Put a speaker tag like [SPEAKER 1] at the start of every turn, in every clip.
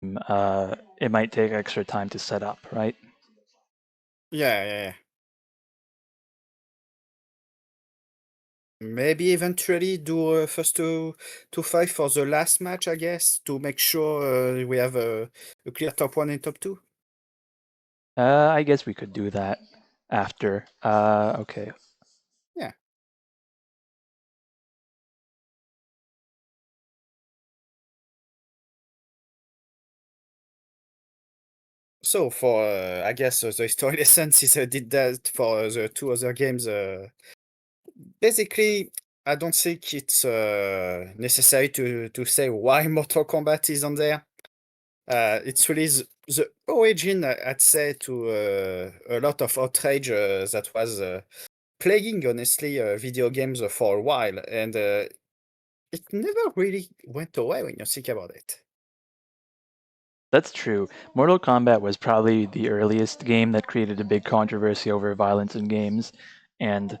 [SPEAKER 1] it might take extra time to set up, right?
[SPEAKER 2] Yeah. Maybe eventually do first to five for the last match, I guess, to make sure we have a clear top one and top two.
[SPEAKER 1] I guess we could do that after. Okay.
[SPEAKER 2] Yeah. So for I guess the story lessons is did that for the two other games. Basically, I don't think it's necessary to say why Mortal Kombat is on there. It's really the origin, I'd say, to a lot of outrage that was plaguing, honestly, video games for a while, and it never really went away when you think about it.
[SPEAKER 1] That's true. Mortal Kombat was probably the earliest game that created a big controversy over violence in games, and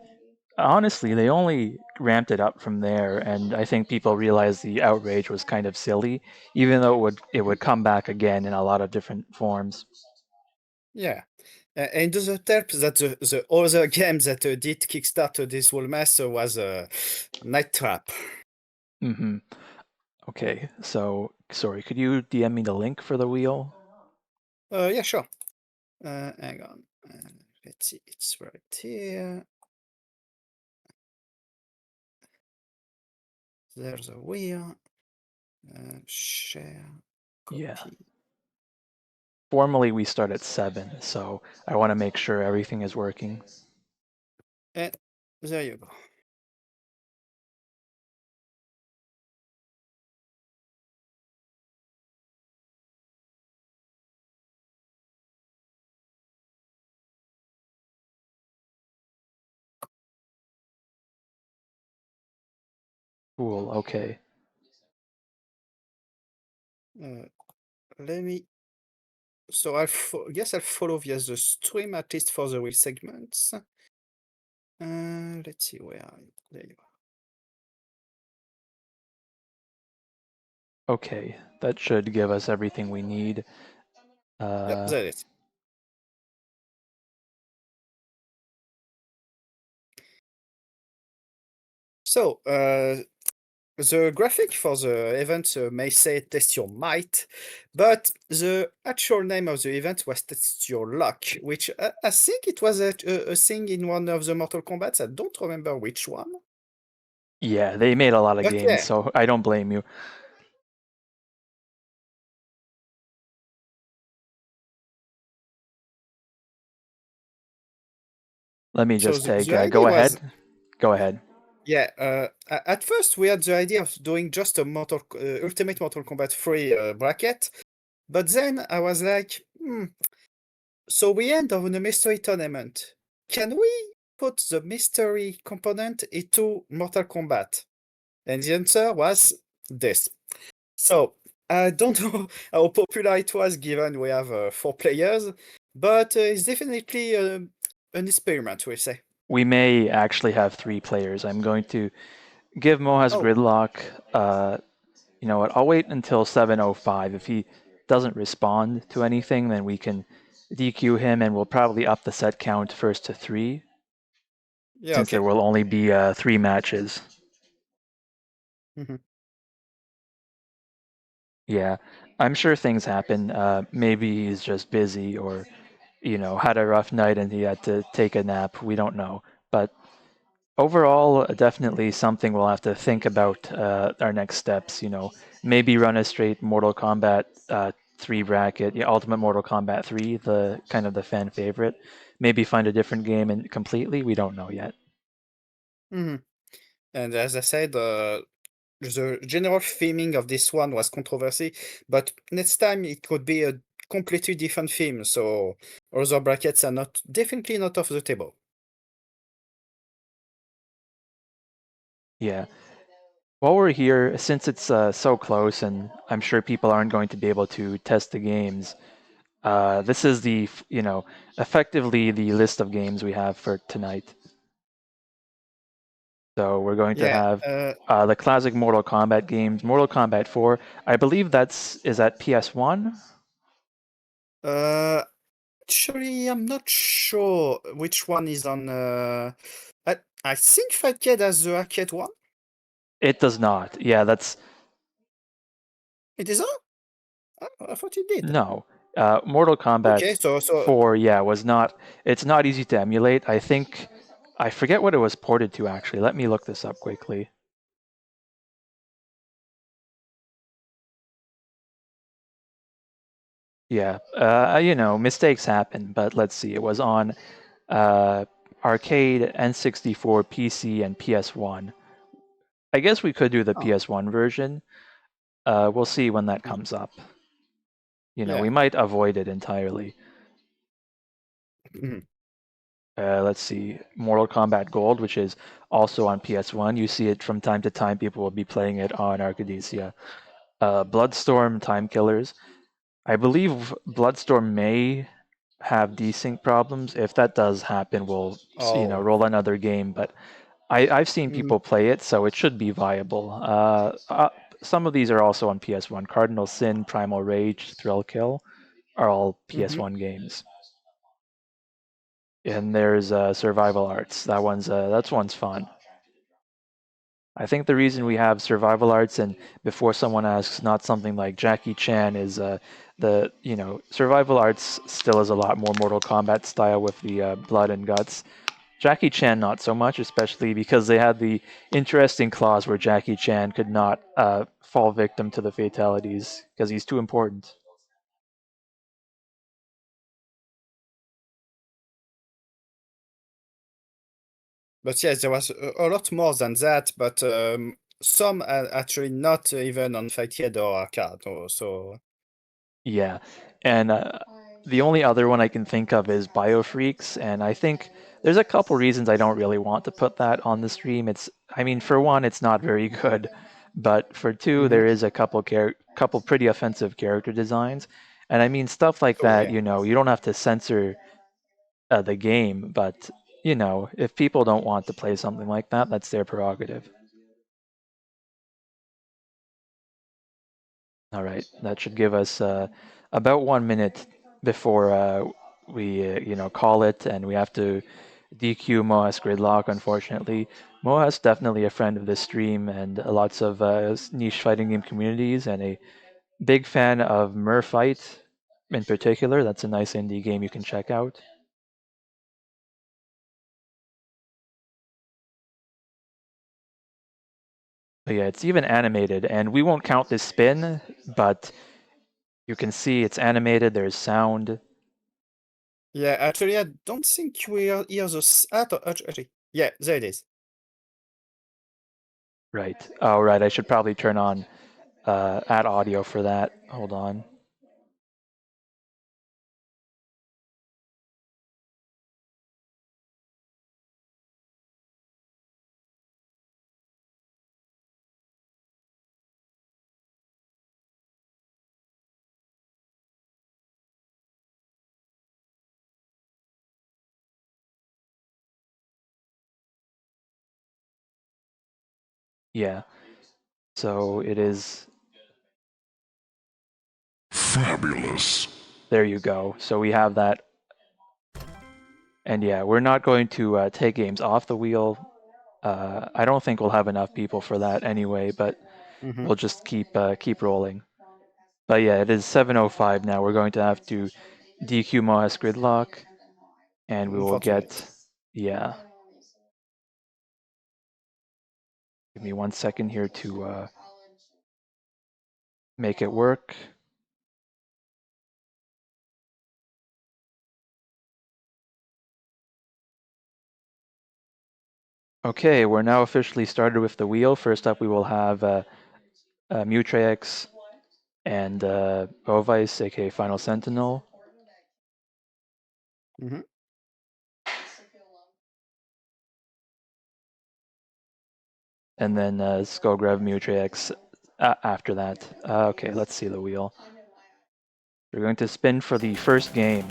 [SPEAKER 1] honestly, they only ramped it up from there, and I think people realized the outrage was kind of silly, even though it would come back again in a lot of different forms.
[SPEAKER 2] Yeah. And does it help that the other game that did kickstart this whole mess was Night Trap?
[SPEAKER 1] hmm Okay, so sorry, could you DM me the link for the wheel?
[SPEAKER 2] Yeah, sure. Hang on. Let's see, it's right here. There's a wheel. Share,
[SPEAKER 1] Yeah.
[SPEAKER 2] copy.
[SPEAKER 1] Formally, we start at 7, so I want to make sure everything is working.
[SPEAKER 2] And there you go.
[SPEAKER 1] Cool, okay.
[SPEAKER 2] Uh, Let me. So I guess I'll follow via the stream at least for the wheel segments. Let's see where are you? There you are.
[SPEAKER 1] Okay, that should give us everything we need.
[SPEAKER 2] Yep,
[SPEAKER 1] Uh,
[SPEAKER 2] there it is. So the graphic for the event may say test your might, but the actual name of the event was test your luck, which I think it was a thing in one of the Mortal Kombats. I don't remember which one.
[SPEAKER 1] yeah, they made a lot of
[SPEAKER 2] But
[SPEAKER 1] games,
[SPEAKER 2] yeah,
[SPEAKER 1] so I don't blame you. Let me
[SPEAKER 2] so
[SPEAKER 1] just take,
[SPEAKER 2] the
[SPEAKER 1] go
[SPEAKER 2] idea was,
[SPEAKER 1] ahead. Go ahead.
[SPEAKER 2] yeah, at first we had the idea of doing just a Ultimate Mortal Kombat 3 bracket, but then I was like, so we end on a mystery tournament. Can we put the mystery component into Mortal Kombat? And the answer was this. So I don't know how popular it was given we have 4 players, but it's definitely an experiment, we say.
[SPEAKER 1] We may actually have 3 players. I'm going to give Mohas
[SPEAKER 2] Oh,
[SPEAKER 1] gridlock. You know what? I'll wait until 7:05. If he doesn't respond to anything, then we can DQ him, and we'll probably up the set count first to 3,
[SPEAKER 2] yeah,
[SPEAKER 1] since there
[SPEAKER 2] okay.
[SPEAKER 1] will only be 3 matches.
[SPEAKER 2] Mhm.
[SPEAKER 1] Yeah, I'm sure things happen. Maybe he's just busy, or had a rough night and he had to take a nap. We don't know, but overall, definitely something we'll have to think about our next steps. Maybe run a straight Mortal Kombat 3 bracket, yeah, Ultimate Mortal Kombat 3, the kind of the fan favorite. Maybe find a different game and completely. We don't know yet.
[SPEAKER 2] Mhm. And as I said, the general theming of this one was controversy, but next time it could be a completely different theme. So other brackets are not definitely not off the table.
[SPEAKER 1] Yeah. While we're here, since it's so close, and I'm sure people aren't going to be able to test the games, this is effectively the list of games we have for tonight. So we're going to
[SPEAKER 2] Yeah.
[SPEAKER 1] have the classic Mortal Kombat games. Mortal Kombat 4, I believe is that PS1?
[SPEAKER 2] Uh, Actually, I'm not sure which one is on. I think Fatcade has the arcade one.
[SPEAKER 1] It does not. Yeah, that's
[SPEAKER 2] It is on? I thought it did.
[SPEAKER 1] no. Mortal
[SPEAKER 2] Okay,
[SPEAKER 1] Kombat
[SPEAKER 2] so
[SPEAKER 1] 4, yeah, was not. It's not easy to emulate. I think I forget what it was ported to actually. Let me look this up quickly. Yeah, mistakes happen, but let's see. It was on uh, arcade, N64, PC, and PS1. I guess we could do the
[SPEAKER 2] oh,
[SPEAKER 1] PS1 version. We'll see when that
[SPEAKER 2] mhm,
[SPEAKER 1] comes up.
[SPEAKER 2] yeah.
[SPEAKER 1] We might avoid it entirely.
[SPEAKER 2] Mhm,
[SPEAKER 1] Let's see, Mortal Kombat Gold, which is also on PS1. You see it from time to time. People will be playing it on Arcadia. Bloodstorm Time Killers. I believe Bloodstorm may have desync problems. If that does happen, we'll
[SPEAKER 2] oh,
[SPEAKER 1] roll another game. But I've seen
[SPEAKER 2] mhm,
[SPEAKER 1] people play it, so it should be viable. Some of these are also on PS1. Cardinal Sin, Primal Rage, Thrill Kill are all
[SPEAKER 2] mhm.
[SPEAKER 1] PS1 games. And there's Survival Arts. That's one's fun. I think the reason we have survival arts and before someone asks, not something like Jackie Chan is the survival arts still is a lot more Mortal Kombat style with the blood and guts. Jackie Chan not so much, especially because they had the interesting clause where Jackie Chan could not fall victim to the fatalities because he's too important.
[SPEAKER 2] But yes, there was a lot more than that. But some are actually not even on Fatcade or arcade. So.
[SPEAKER 1] Yeah, and the only other one I can think of is Biofreaks, and I think there's a couple reasons I don't really want to put that on the stream. I mean, for one, it's not very good, but for two,
[SPEAKER 2] Mhm.
[SPEAKER 1] there is a couple pretty offensive character designs, and I mean stuff like
[SPEAKER 2] Oh
[SPEAKER 1] that.
[SPEAKER 2] yeah.
[SPEAKER 1] You don't have to censor the game, but if people don't want to play something like that, that's their prerogative. All right, that should give us about 1 minute before we, call it, and we have to DQ Moas Gridlock. Unfortunately, Moas definitely a friend of this stream and lots of niche fighting game communities, and a big fan of Merfight in particular. That's a nice indie game you can check out. But yeah, it's even animated, and we won't count this spin, but you can see it's animated. There's sound.
[SPEAKER 2] Yeah, actually, I don't think we hear the. Actually, yeah, there it is.
[SPEAKER 1] Right. Oh, right. I should probably turn on add audio for that. Hold on. Yeah. So it is.
[SPEAKER 3] Fabulous.
[SPEAKER 1] There you go. So we have that. And yeah, we're not going to take games off the wheel. I don't think we'll have enough people for that anyway, but
[SPEAKER 2] Mhm.
[SPEAKER 1] we'll just keep rolling. But yeah, it is 7:05 now. We're going to have to DQ Moas Gridlock, and we will
[SPEAKER 2] Unfortunate.
[SPEAKER 1] get. Yeah. Give me 1 second here to make it work. Okay, we're now officially started with the wheel. First up, we will have Mutrex and Bovice, aka Final Sentinel,
[SPEAKER 2] Mhm.
[SPEAKER 1] and then Skogrev Mutrex after that. Okay, let's see the wheel. We're going to spin for the first game.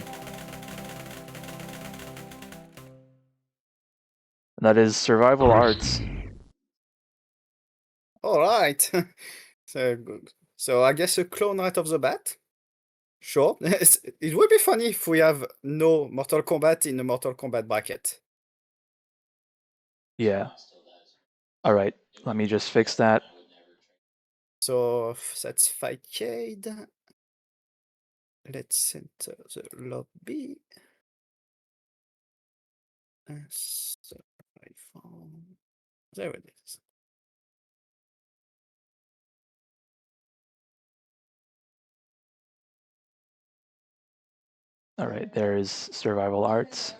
[SPEAKER 1] That is Survival
[SPEAKER 3] Chris,
[SPEAKER 1] Arts.
[SPEAKER 2] right. So good. So I guess a clone right off the bat. Sure. It would be funny if we have no Mortal Kombat in the Mortal Kombat bracket.
[SPEAKER 1] Yeah. All right. Let me just fix that.
[SPEAKER 2] So that's Fightcade. Let's enter the lobby. So iPhone. There it is.
[SPEAKER 1] All right. There's survival arts.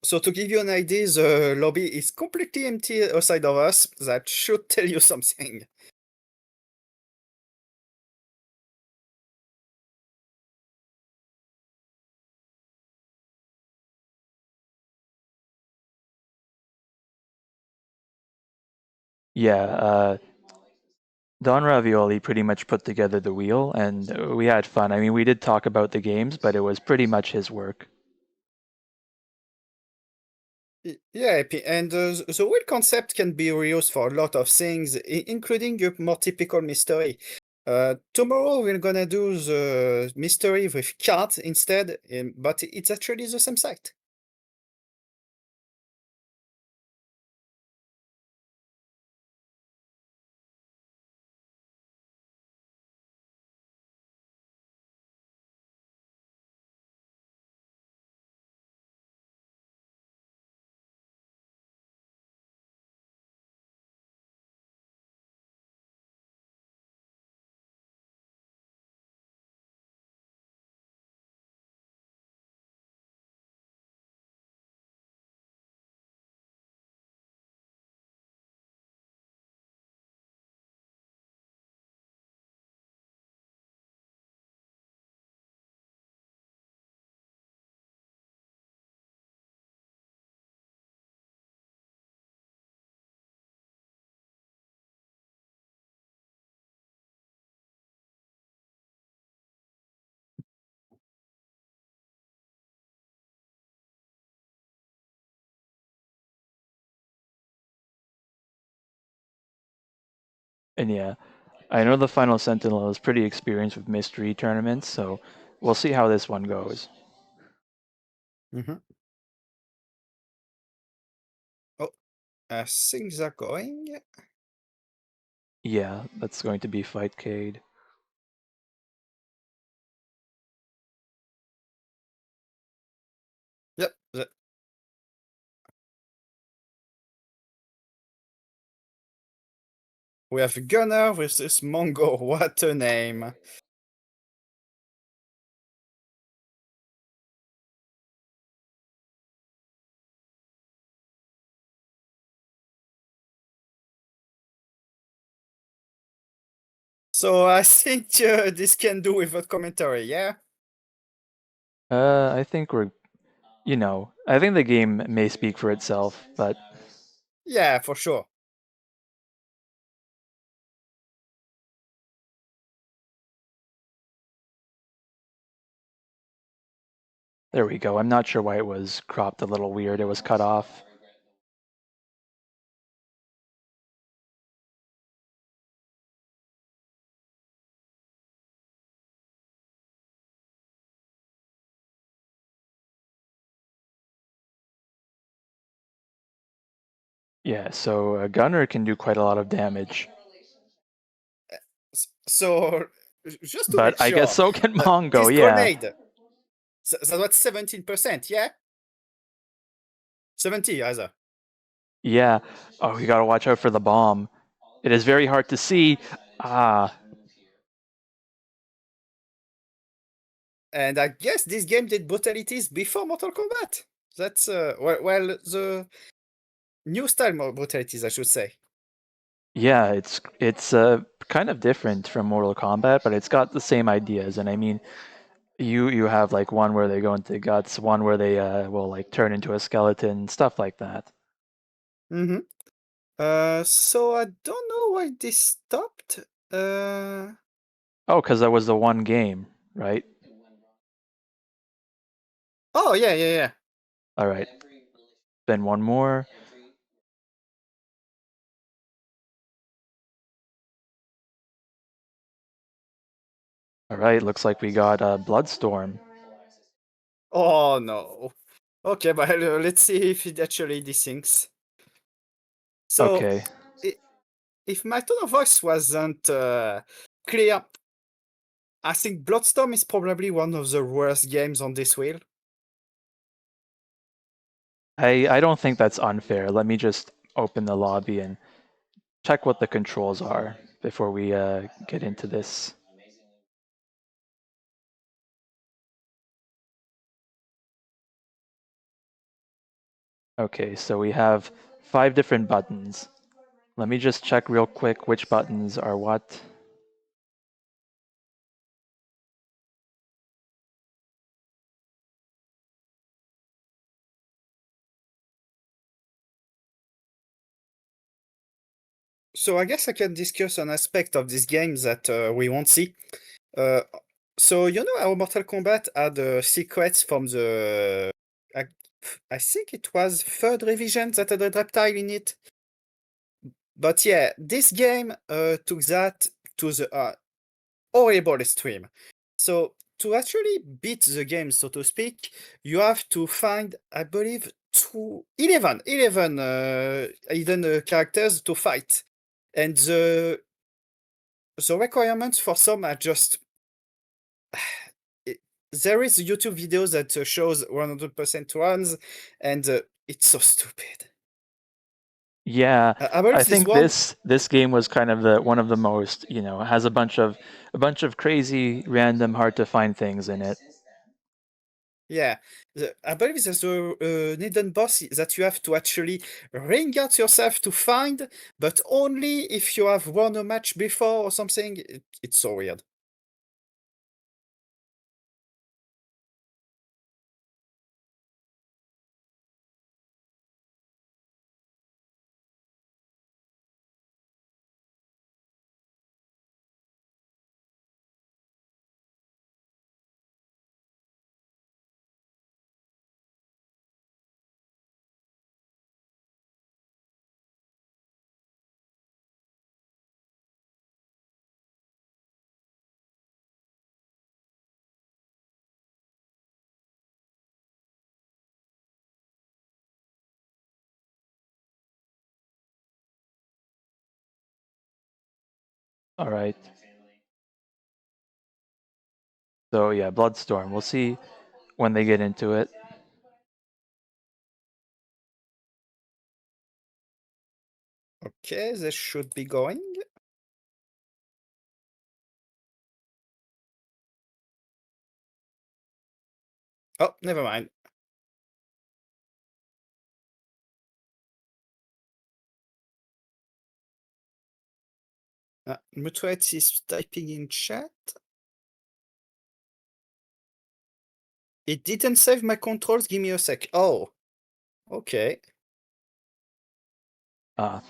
[SPEAKER 2] So to give you an idea, the lobby is completely empty aside of us. That should tell you something.
[SPEAKER 1] Yeah. Don Ravioli pretty much put together the wheel, and we had fun. I mean, we did talk about the games, but it was pretty much his work.
[SPEAKER 2] Yeah, and the wheel concept can be reused for a lot of things, including a more typical mystery. Tomorrow we're gonna do the mystery with cards instead, but it's actually the same site.
[SPEAKER 1] And yeah, I know the Final Sentinel is pretty experienced with mystery tournaments, so we'll see how this one goes.
[SPEAKER 2] Mm-hmm. Oh, things are going.
[SPEAKER 1] Yeah, that's going to be Fightcade.
[SPEAKER 2] Yep. We have Gunner with this Mongo. What a name! So I think this can do without commentary, yeah?
[SPEAKER 1] I think I think the game may speak for itself, but
[SPEAKER 2] Yeah, for sure.
[SPEAKER 1] there we go. I'm not sure why it was cropped a little weird. It was cut off. Yeah, so a gunner can do quite a lot of damage,
[SPEAKER 2] So just to
[SPEAKER 1] but
[SPEAKER 2] make
[SPEAKER 1] I guess
[SPEAKER 2] sure,
[SPEAKER 1] so can Mongo.
[SPEAKER 2] this
[SPEAKER 1] Yeah,
[SPEAKER 2] grenade, so that's 17%, yeah? 70 either.
[SPEAKER 1] yeah. Oh, you gotta watch out for the bomb. It is very hard to see. Ah,
[SPEAKER 2] And I guess this game did brutalities before Mortal Kombat. That's well the new style brutalities, I should say.
[SPEAKER 1] yeah. It's kind of different from Mortal Kombat, but it's got the same ideas. And I mean, you have like one where they go into guts, one where they will like turn into a skeleton, stuff like that.
[SPEAKER 2] Mm-hmm. So I don't know why this stopped.
[SPEAKER 1] Oh, because that was the one game, right?
[SPEAKER 2] Oh yeah.
[SPEAKER 1] All right. Then one more. All right, looks like we got Bloodstorm.
[SPEAKER 2] Oh no. Okay, but let's see if it actually desyncs. So,
[SPEAKER 1] Okay.
[SPEAKER 2] if my tone of voice wasn't clear, I think Bloodstorm is probably one of the worst games on this wheel.
[SPEAKER 1] I don't think that's unfair. Let me just open the lobby and check what the controls are before we get into this. Okay, so we have 5 different buttons. Let me just check real quick which buttons are what.
[SPEAKER 2] So I guess I can discuss an aspect of this game that we won't see. Uh, so you know how Mortal Kombat had secrets from the I, I think it was third revision that had a reptile in it. But yeah, this game took that to the horrible extreme. So to actually beat the game, so to speak, you have to find, I believe, 11 hidden characters to fight. And the requirements for some are just there is YouTube videos that shows 100% runs, and it's so stupid.
[SPEAKER 1] Yeah,
[SPEAKER 2] I believe
[SPEAKER 1] I
[SPEAKER 2] this
[SPEAKER 1] think
[SPEAKER 2] one,
[SPEAKER 1] this game was kind of the one of the most, you know, has a bunch of crazy, random, hard to find things in it.
[SPEAKER 2] yeah, I believe there's a hidden boss that you have to actually ring out yourself to find, but only if you have won a match before or something. It's so weird.
[SPEAKER 1] All right. So yeah, Bloodstorm. We'll see when they get into it.
[SPEAKER 2] Okay, this should be going. Oh, never mind. Mutret is typing in chat. It didn't save my controls. Give me a sec. Oh, okay.
[SPEAKER 1] Uh,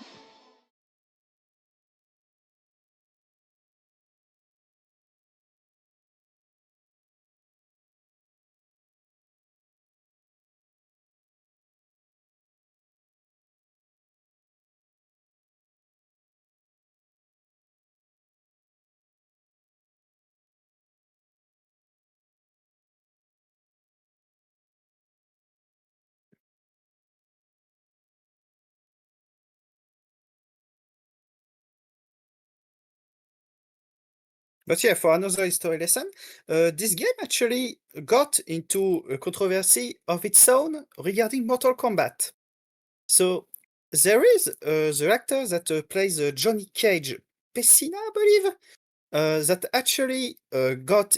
[SPEAKER 2] But yeah, for another history lesson, this game actually got into a controversy of its own regarding Mortal Kombat. So there is the actor that plays Johnny Cage, Pessina, I believe, that actually got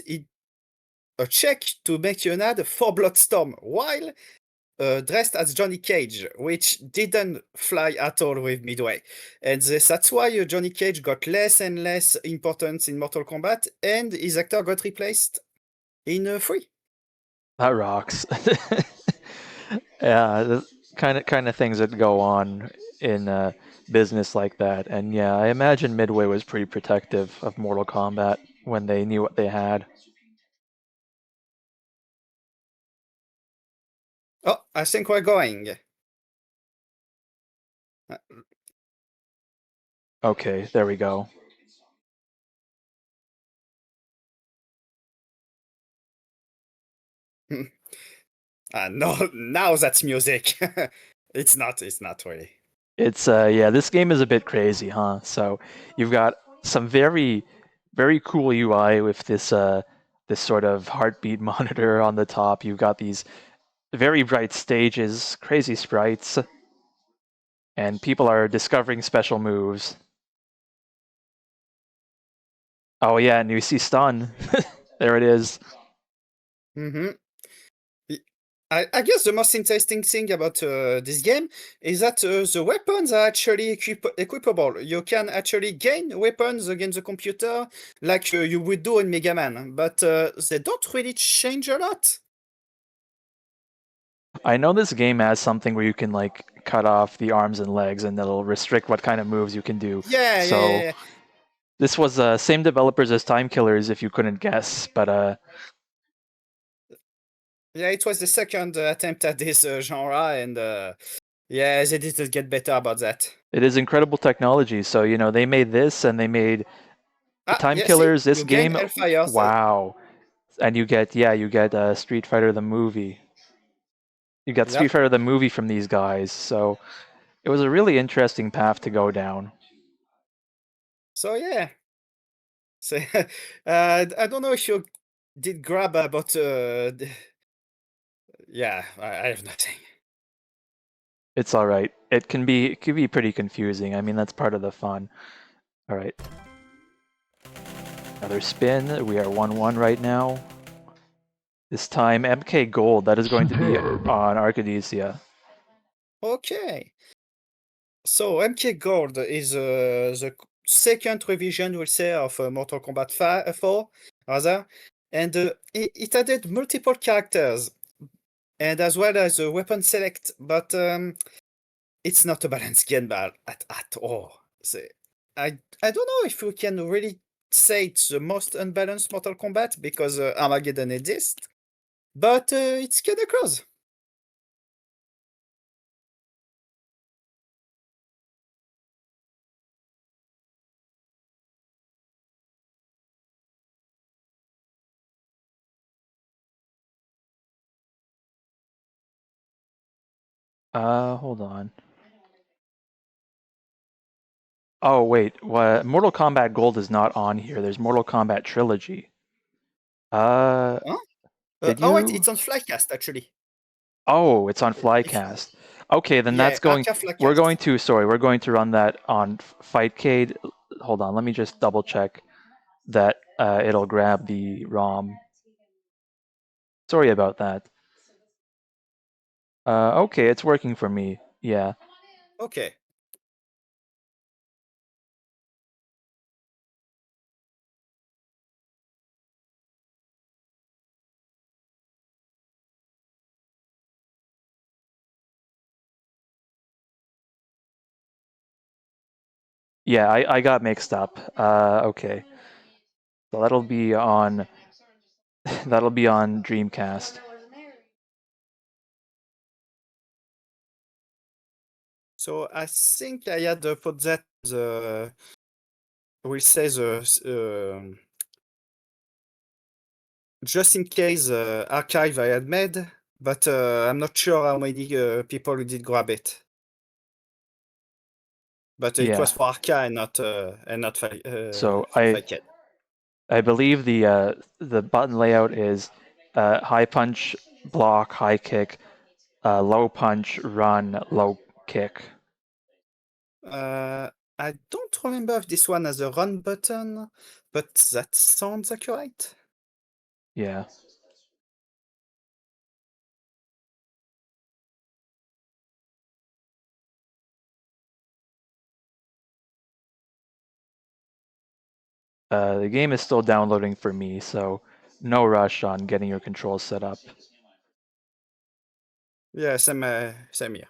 [SPEAKER 2] a check to make an ad for Bloodstorm while dressed as Johnny Cage, which didn't fly at all with Midway. And that's why Johnny Cage got less and less importance in Mortal Kombat, and his actor got replaced in 3.
[SPEAKER 1] that rocks. Yeah, the kind of things that go on in business like that. And yeah, I imagine Midway was pretty protective of Mortal Kombat when they knew what they had.
[SPEAKER 2] Oh, I think we're going.
[SPEAKER 1] Okay, there we go.
[SPEAKER 2] No, now that's music. It's not. It's not really.
[SPEAKER 1] It's yeah, this game is a bit crazy, huh? So you've got some very cool UI with this sort of heartbeat monitor on the top. You've got these very bright stages, crazy sprites, and people are discovering special moves. Oh yeah, and you see stun. There it is.
[SPEAKER 2] Mm-hmm. I guess the most interesting thing about this game is that the weapons are actually equipable. You can actually gain weapons against the computer like you would do in Mega Man, but they don't really change a lot.
[SPEAKER 1] I know this game has something where you can like cut off the arms and legs, and that'll restrict what kind of moves you can do.
[SPEAKER 2] Yeah, yeah, yeah,
[SPEAKER 1] So
[SPEAKER 2] yeah.
[SPEAKER 1] this was same developers as Time Killers, if you couldn't guess, but
[SPEAKER 2] Yeah, it was the second attempt at this genre, and yeah, they didn't get better about that.
[SPEAKER 1] it is incredible technology. So you know they made this, and they made
[SPEAKER 2] Ah,
[SPEAKER 1] Time
[SPEAKER 2] yeah, see,
[SPEAKER 1] Killers. This
[SPEAKER 2] you gain
[SPEAKER 1] game,
[SPEAKER 2] Hellfire.
[SPEAKER 1] wow, and you get Street Fighter the movie. You got Street
[SPEAKER 2] Yep.
[SPEAKER 1] Fighter the movie from these guys. So it was a really interesting path to go down.
[SPEAKER 2] So yeah. So I don't know if you did grab about yeah, I have nothing.
[SPEAKER 1] It's all right. It can be pretty confusing. I mean, that's part of the fun. All right. Another spin. We are 1-1 right now. This time MK Gold. That is going to be
[SPEAKER 3] Superb.
[SPEAKER 1] on Arcadia.
[SPEAKER 2] Okay. So MK Gold is the second revision, we'll say, of Mortal Kombat 4, rather, and it added multiple characters and as well as a weapon select, but it's not a balanced game at all. So, I don't know if we can really say it's the most unbalanced Mortal Kombat because Armageddon exists, but it's kinda close.
[SPEAKER 1] Hold on. Oh wait, what? Mortal Kombat Gold is not on here. There's Mortal Kombat Trilogy. Uh,
[SPEAKER 2] Huh?
[SPEAKER 1] did
[SPEAKER 2] Oh wait,
[SPEAKER 1] you?
[SPEAKER 2] it's on Flycast actually.
[SPEAKER 1] Oh, it's on
[SPEAKER 2] If
[SPEAKER 1] Flycast. Okay, then
[SPEAKER 2] Yeah,
[SPEAKER 1] that's going.
[SPEAKER 2] Arca
[SPEAKER 1] We're
[SPEAKER 2] Flycast.
[SPEAKER 1] going to. Sorry, we're going to run that on Fightcade. Hold on, let me just double check that it'll grab the ROM. Sorry about that. Okay, it's working for me. Yeah.
[SPEAKER 2] Okay.
[SPEAKER 1] Yeah, I got mixed up. Okay. So that'll be on that'll be on Dreamcast.
[SPEAKER 2] So I think I had put that the we'll say just in case archive I had made, but I'm not sure how many people did grab it. But it
[SPEAKER 1] Yeah.
[SPEAKER 2] was for Arca and not
[SPEAKER 1] So
[SPEAKER 2] for Fightcade.
[SPEAKER 1] I believe the button layout is high punch, block, high kick, low punch, run, low kick.
[SPEAKER 2] I don't remember if this one has a run button, but that sounds accurate.
[SPEAKER 1] Yeah. The game is still downloading for me, so no rush on getting your controls set up.
[SPEAKER 2] Yeah, same here.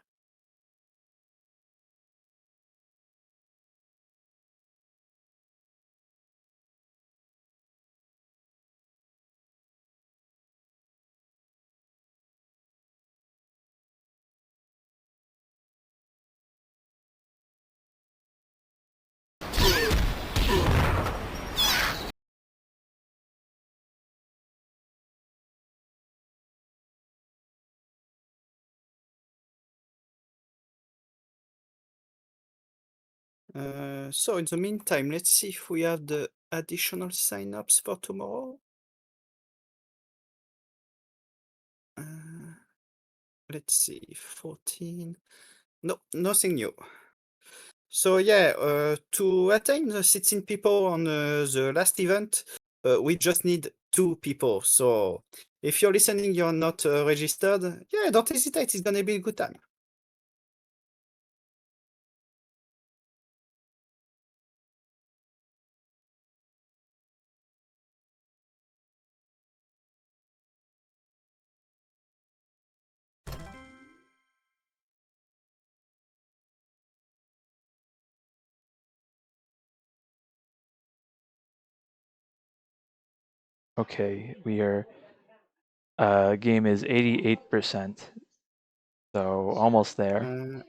[SPEAKER 2] So in the meantime, let's see if we have the additional signups for tomorrow. Let's see, 14. No, nothing new. So yeah, to attain the 16 people on the last event, we just need 2 people. So if you're listening, you're not registered, yeah, don't hesitate. It's gonna be a good time.
[SPEAKER 1] Okay, we are game is 88%, so almost there.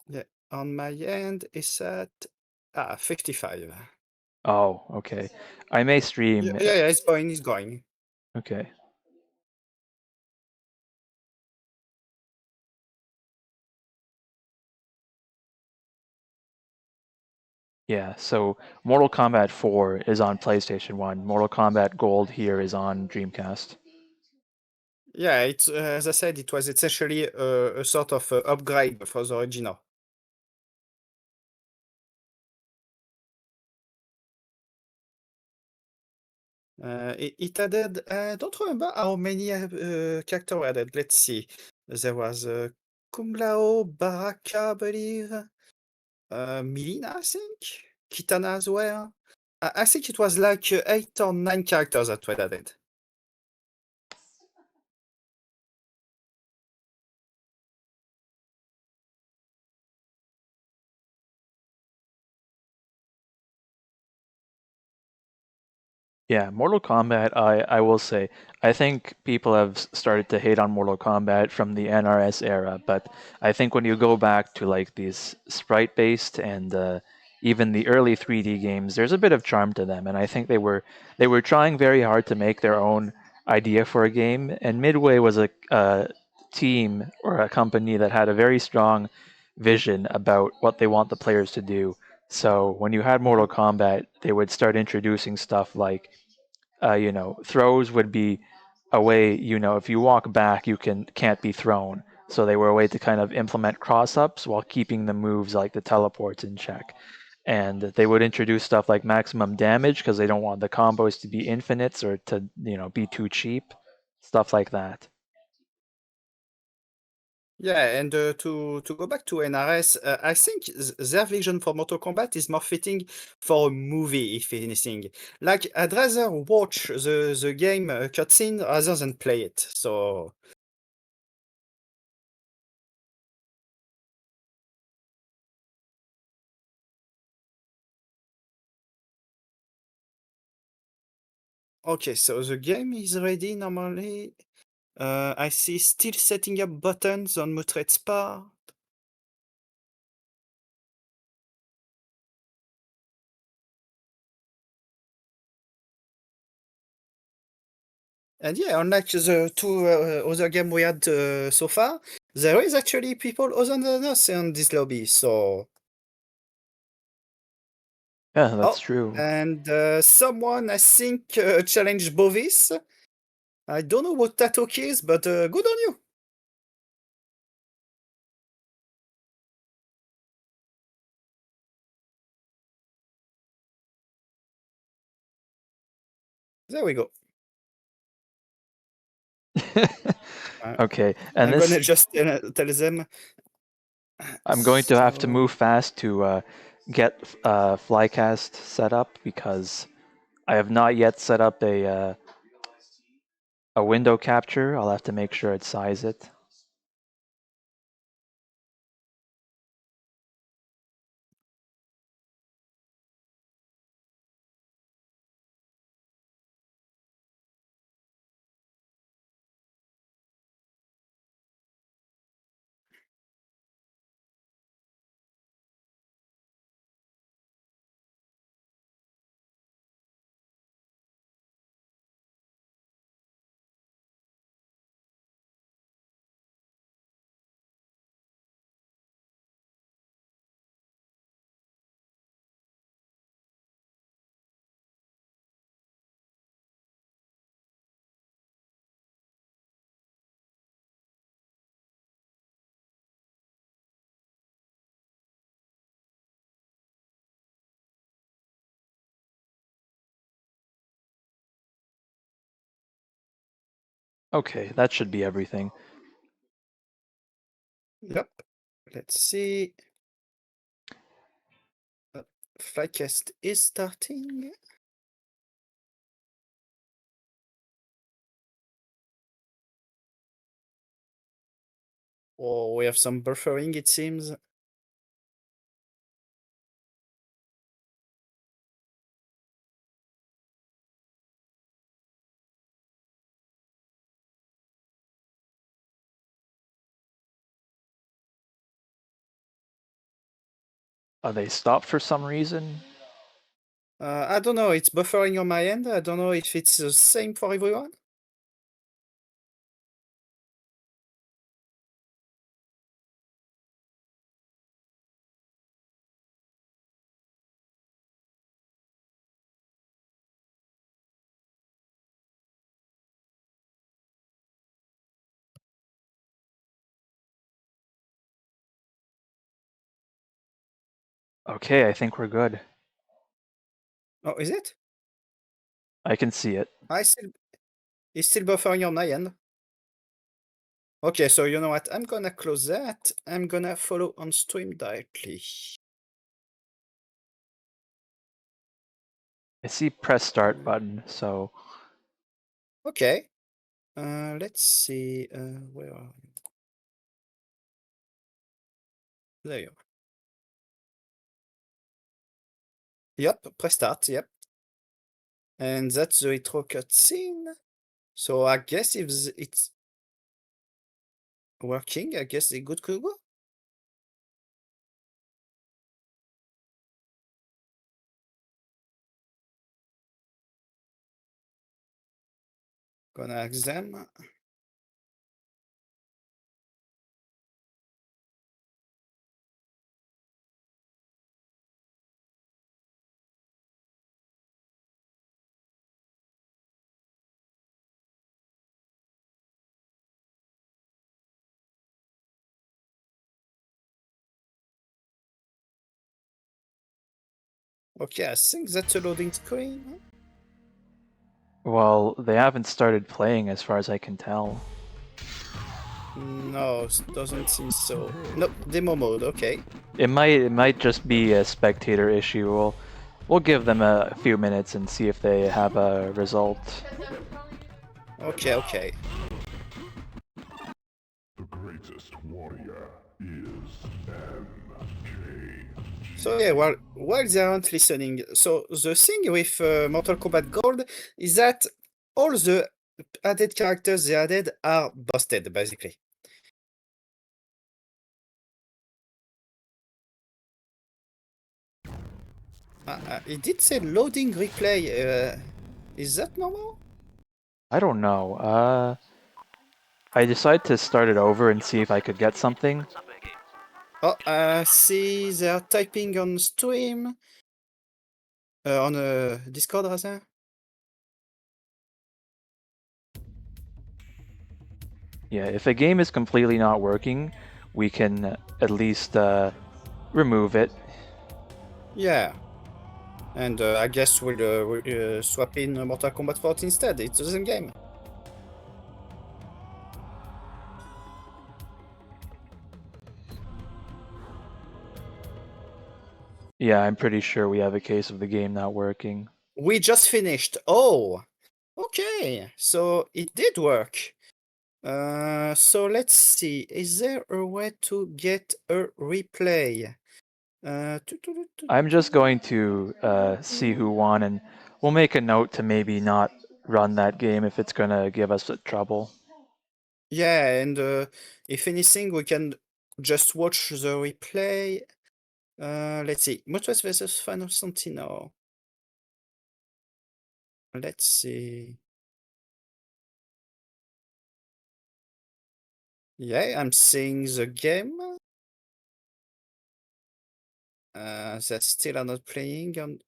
[SPEAKER 2] Yeah, on my end, it's at 55.
[SPEAKER 1] Oh, okay. I may stream.
[SPEAKER 2] Yeah, it's going, it's going.
[SPEAKER 1] Okay. Yeah, so Mortal Kombat 4 is on PlayStation 1. Mortal Kombat Gold here is on Dreamcast.
[SPEAKER 2] Yeah, it's as I said, it was essentially a sort of upgrade for the original. It added, I don't remember how many characters were added. Let's see. There was Kung Lao, Baraka, I believe, Milina, I think, Kitana as well. I think it was like 8 or 9 characters that were added.
[SPEAKER 1] Yeah, Mortal Kombat, I will say, I think people have started to hate on Mortal Kombat from the NRS era, but I think when you go back to like these sprite-based and even the early 3D games, there's a bit of charm to them, and I think they were trying very hard to make their own idea for a game, and Midway was a team or a company that had a very strong vision about what they want the players to do. So when you had Mortal Kombat, they would start introducing stuff like throws would be a way, if you walk back, you can't be thrown. So they were a way to kind of implement cross ups while keeping the moves like the teleports in check. And they would introduce stuff like maximum damage because they don't want the combos to be infinites or to, be too cheap. Stuff like that.
[SPEAKER 2] Yeah, and to go back to NRS, I think their vision for Mortal Kombat is more fitting for a movie, if anything. Like, I'd rather watch the game cutscene rather than play it. So, okay, so the game is ready normally. I see still setting up buttons on Mutre's part. And yeah, unlike the 2 other game we had so far, there is actually people other than us in this lobby. So,
[SPEAKER 1] Yeah, that's
[SPEAKER 2] oh,
[SPEAKER 1] true.
[SPEAKER 2] and someone I think challenged Bovis. I don't know what that talk is, but good on you. There we go. Uh,
[SPEAKER 1] Okay, and
[SPEAKER 2] I'm gonna
[SPEAKER 1] this
[SPEAKER 2] just tell them.
[SPEAKER 1] I'm going to have to
[SPEAKER 2] So
[SPEAKER 1] move fast to get Flycast set up because I have not yet set up a window capture. I'll have to make sure it size it. Okay, that should be everything.
[SPEAKER 2] Yep. Let's see. Flycast is starting. Oh, we have some buffering, it seems.
[SPEAKER 1] They stopped for some reason.
[SPEAKER 2] I don't know, it's buffering on my end. I don't know if it's the same for everyone.
[SPEAKER 1] Okay, I think we're good.
[SPEAKER 2] Oh, is it?
[SPEAKER 1] I can see it.
[SPEAKER 2] It's still buffering on my end. Okay, so you know what? I'm gonna close that. I'm gonna follow on stream directly.
[SPEAKER 1] I see press start button, so
[SPEAKER 2] Okay. Let's see. Where are you? There you are. Yep, press start. Yep. And that's the intro cutscene. So I guess if it's working, I guess it good could go. Gonna ask them. Okay, I think that's a loading screen.
[SPEAKER 1] well, they haven't started playing as far as I can tell.
[SPEAKER 2] No, doesn't seem so. Nope, demo mode. Okay.
[SPEAKER 1] It might just be a spectator issue. We'll give them a few minutes and see if they have a result.
[SPEAKER 2] Okay, okay.
[SPEAKER 3] The greatest warrior is MK.
[SPEAKER 2] So yeah, while they aren't listening, so the thing with Mortal Kombat Gold is that all the added characters they added are busted, basically. It did say loading replay. Is that normal?
[SPEAKER 1] I don't know. I decided to start it over and see if I could get something.
[SPEAKER 2] Oh, see, they are typing on stream, on Discord rather.
[SPEAKER 1] Yeah, if a game is completely not working, we can at least remove it.
[SPEAKER 2] Yeah, and I guess we'll swap in Mortal Kombat 14 instead. It's the same game.
[SPEAKER 1] Yeah, I'm pretty sure we have a case of the game not working.
[SPEAKER 2] We just finished. Oh, okay. So it did work. So let's see. Is there a way to get a replay?
[SPEAKER 1] I'm just going to see who won, and we'll make a note to maybe not run that game if it's gonna give us trouble.
[SPEAKER 2] Yeah, and if anything, we can just watch the replay. Let's see. Mutuas versus Final Santino. Let's see. Yeah, I'm seeing the game. They still are not playing on.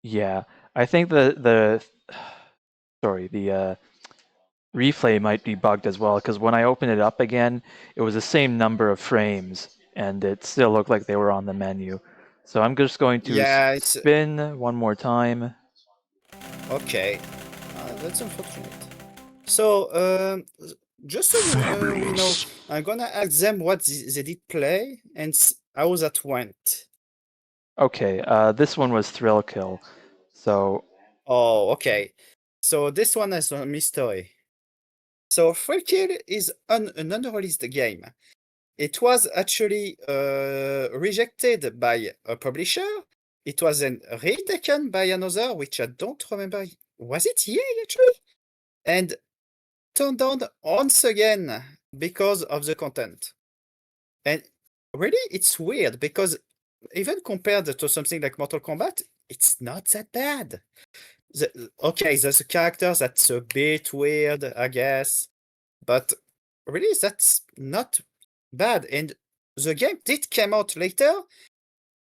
[SPEAKER 1] Yeah, I think the sorry, the replay might be bugged as well, because when I opened it up again, it was the same number of frames, and it still looked like they were on the menu. So I'm just going to
[SPEAKER 2] Yeah, it's
[SPEAKER 1] spin one more time.
[SPEAKER 2] okay. That's unfortunate. So, just so we know, I'm gonna ask them what they did play and how that went.
[SPEAKER 1] Okay, this one was Thrill Kill. So,
[SPEAKER 2] Oh, okay. So this one is a mystery. So Free Kill is an unreleased game. It was actually rejected by a publisher. It was then retaken by another, which I don't remember. Was it EA actually? And turned down once again because of the content. And really, it's weird because even compared to something like Mortal Kombat, it's not that bad. Okay, there's a character that's a bit weird, I guess, but really, that's not bad. And the game did come out later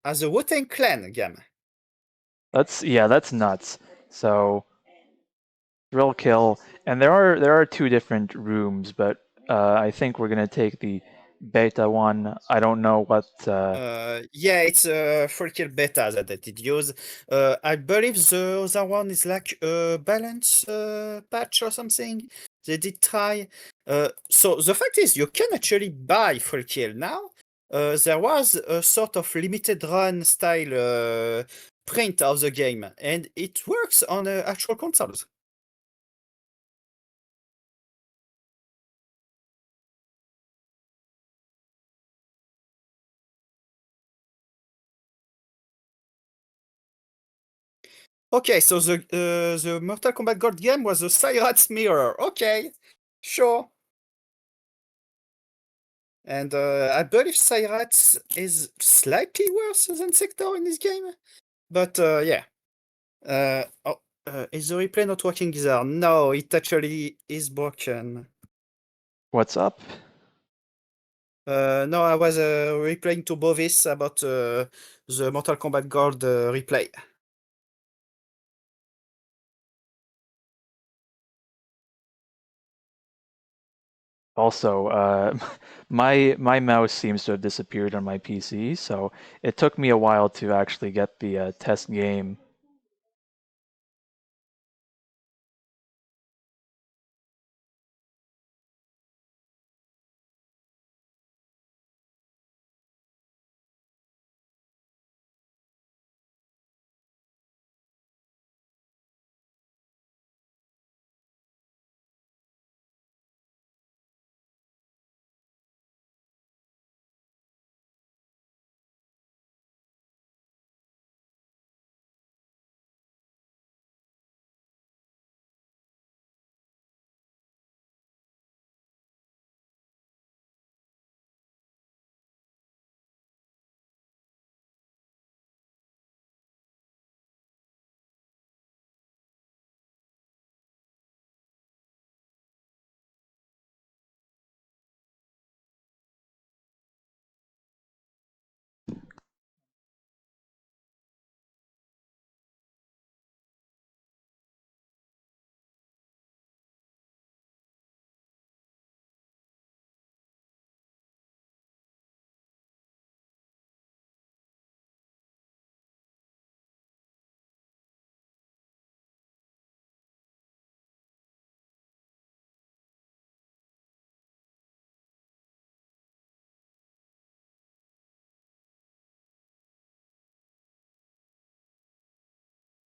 [SPEAKER 2] as a Wu-Tang Clan game.
[SPEAKER 1] that's nuts. So, Thrill Kill, and there are two different rooms, but I think we're gonna take the beta one. I don't know what.
[SPEAKER 2] Yeah, it's a Free Kill beta that they did use. I believe the other one is like a balance patch or something. They did try. So the fact is, you can actually buy Free Kill now. There was a sort of limited run style print of the game, and it works on actual consoles. Okay, so the Mortal Kombat Gold game was a Cyrat's Mirror. Okay, sure. And I believe Cyrat's is slightly worse than Sector in this game. But yeah. Is the replay not working there? No, it actually is broken.
[SPEAKER 1] What's up?
[SPEAKER 2] No, I was replaying to Bovis about the Mortal Kombat Gold replay.
[SPEAKER 1] Also, my mouse seems to have disappeared on my PC, so it took me a while to actually get the test game.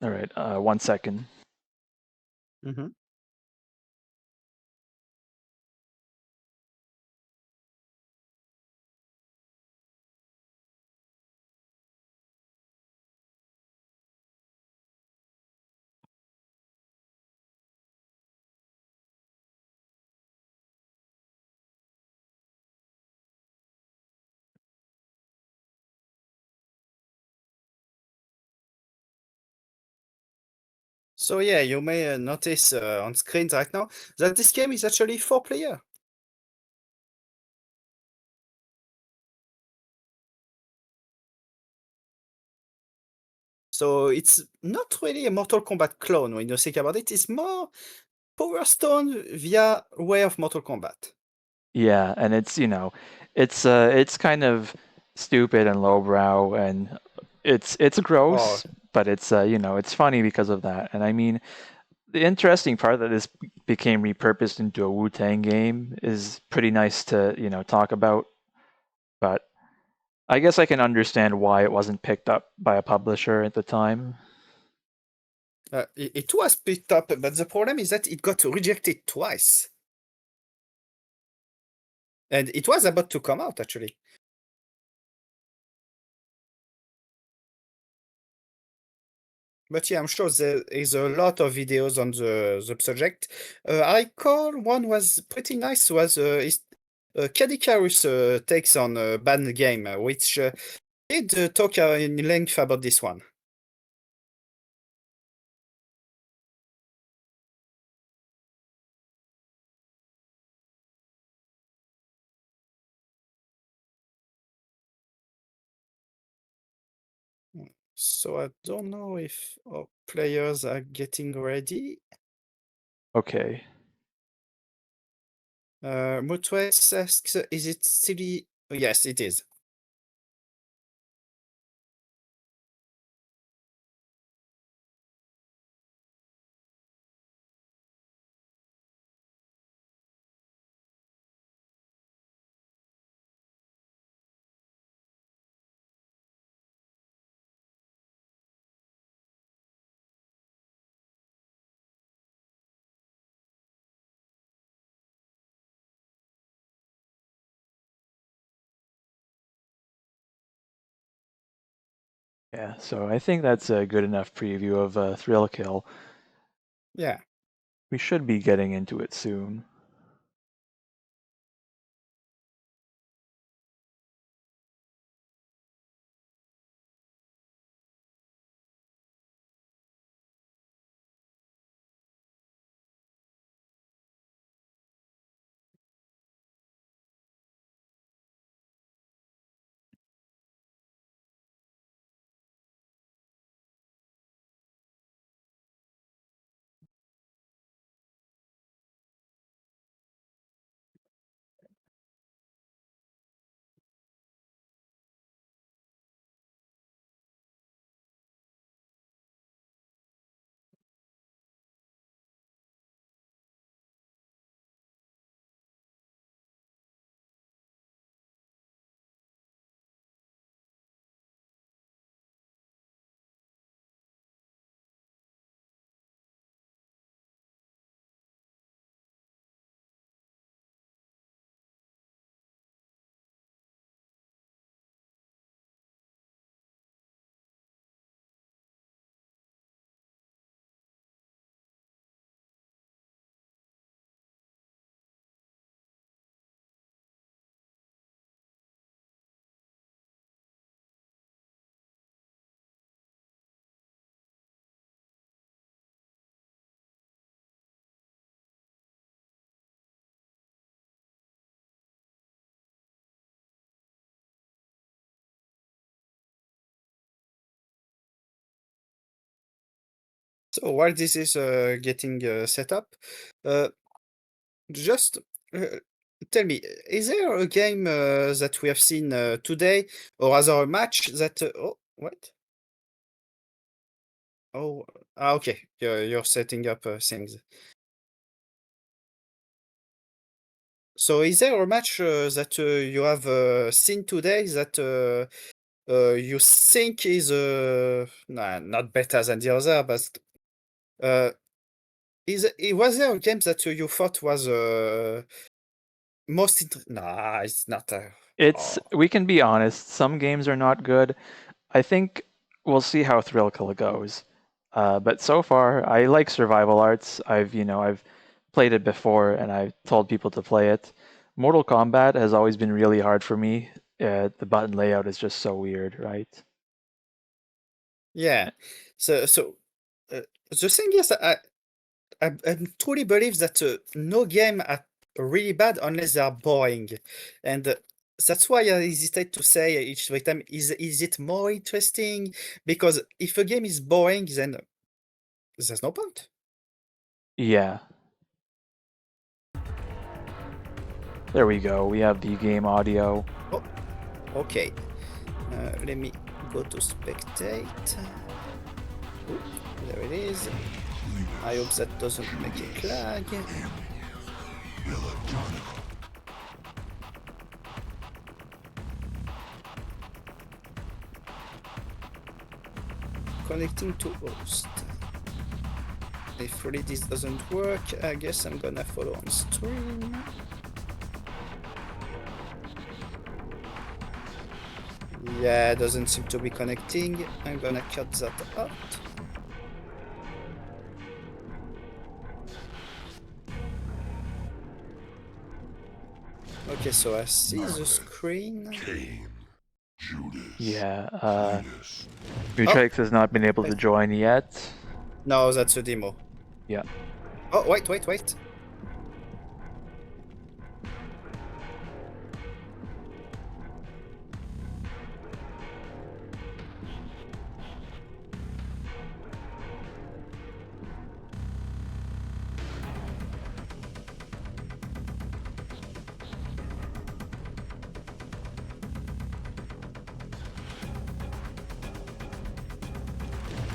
[SPEAKER 1] All right, 1 second.
[SPEAKER 2] Mm-hmm. So yeah, you may notice on screen right now that this game is actually 4-player. So it's not really a Mortal Kombat clone when you think about it. It's more Power Stone via way of Mortal Kombat.
[SPEAKER 1] Yeah, and it's kind of stupid and lowbrow, and it's
[SPEAKER 2] Oh,
[SPEAKER 1] gross, but it's it's funny because of that. And I mean, the interesting part that this became repurposed into a Wu-Tang game is pretty nice to, talk about. But I guess I can understand why it wasn't picked up by a publisher at the time.
[SPEAKER 2] It was picked up, but the problem is that it got rejected twice. And it was about to come out, actually. But yeah, I'm sure there is a lot of videos on the subject. I recall one was pretty nice, was Caddy Carus takes on a banned game, which did talk in length about this one. So I don't know if our players are getting ready.
[SPEAKER 1] Okay.
[SPEAKER 2] Mutwes asks, is it still... Yes, it is.
[SPEAKER 1] Yeah, so I think that's a good enough preview of Thrill Kill.
[SPEAKER 2] Yeah.
[SPEAKER 1] We should be getting into it soon.
[SPEAKER 2] So while this is getting set up, just tell me, is there a game that we have seen today, or rather a match that... oh, what? Oh, okay. You're setting up things. So is there a match that you have seen today that you think is nah, not better than the other, but uh, was there a game that you thought was most nah, it's not. Oh.
[SPEAKER 1] We can be honest, some games are not good. I think we'll see how Thrill Kill goes. But so far, I like survival arts. I've played it before and I've told people to play it. Mortal Kombat has always been really hard for me. The button layout is just so weird, right?
[SPEAKER 2] Yeah. So the thing is, I truly believe that no game are really bad unless they are boring, and that's why I hesitate to say each time, is it more interesting? Because if a game is boring, then there's no point.
[SPEAKER 1] Yeah. There we go. We have the game audio.
[SPEAKER 2] Oh, okay. Let me go to spectate. Oop, there it is. I hope that doesn't make it lag. Connecting to host. If really this doesn't work, I guess I'm gonna follow on stream. Yeah, it doesn't seem to be connecting. I'm gonna cut that out. Okay, so I see the screen.
[SPEAKER 3] Cain, Judas,
[SPEAKER 1] Yeah,
[SPEAKER 3] Cletus.
[SPEAKER 1] Mutrix has not been able to join yet.
[SPEAKER 2] No, that's a demo.
[SPEAKER 1] Yeah.
[SPEAKER 2] Oh, wait.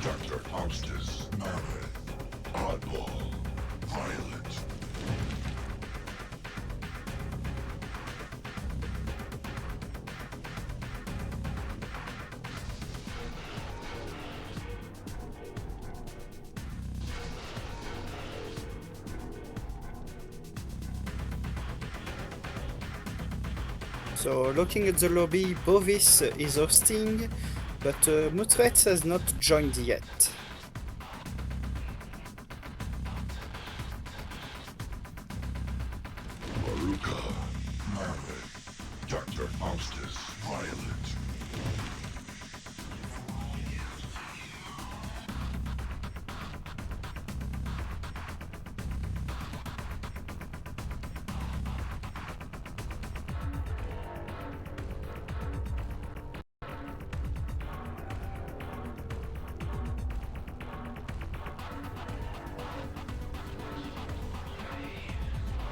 [SPEAKER 3] Dr. Faustus, Mallet, Oddball, Violet.
[SPEAKER 2] So looking at the lobby, Bovis is hosting, but Mutretz has not joined yet.
[SPEAKER 3] Maruka, Mallet, Dr. Faustus, Violet.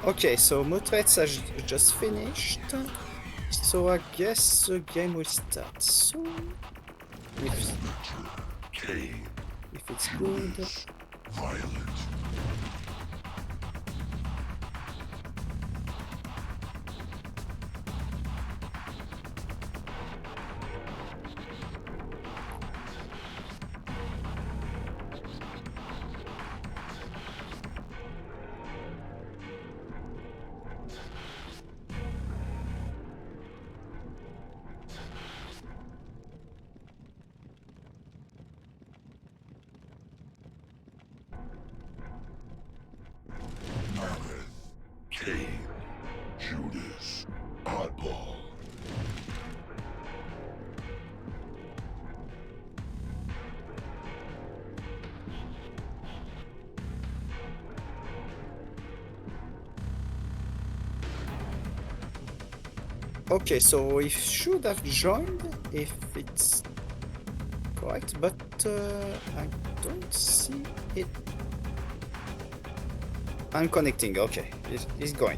[SPEAKER 2] Okay, so Mutretz has just finished. So I guess the game will start soon.
[SPEAKER 3] Cain,
[SPEAKER 2] If it's good.
[SPEAKER 3] Violet. Mallet, Cain, Judas, Oddball.
[SPEAKER 2] Okay, so it should have joined if it's correct, but I don't see it. I'm connecting, okay, it's going.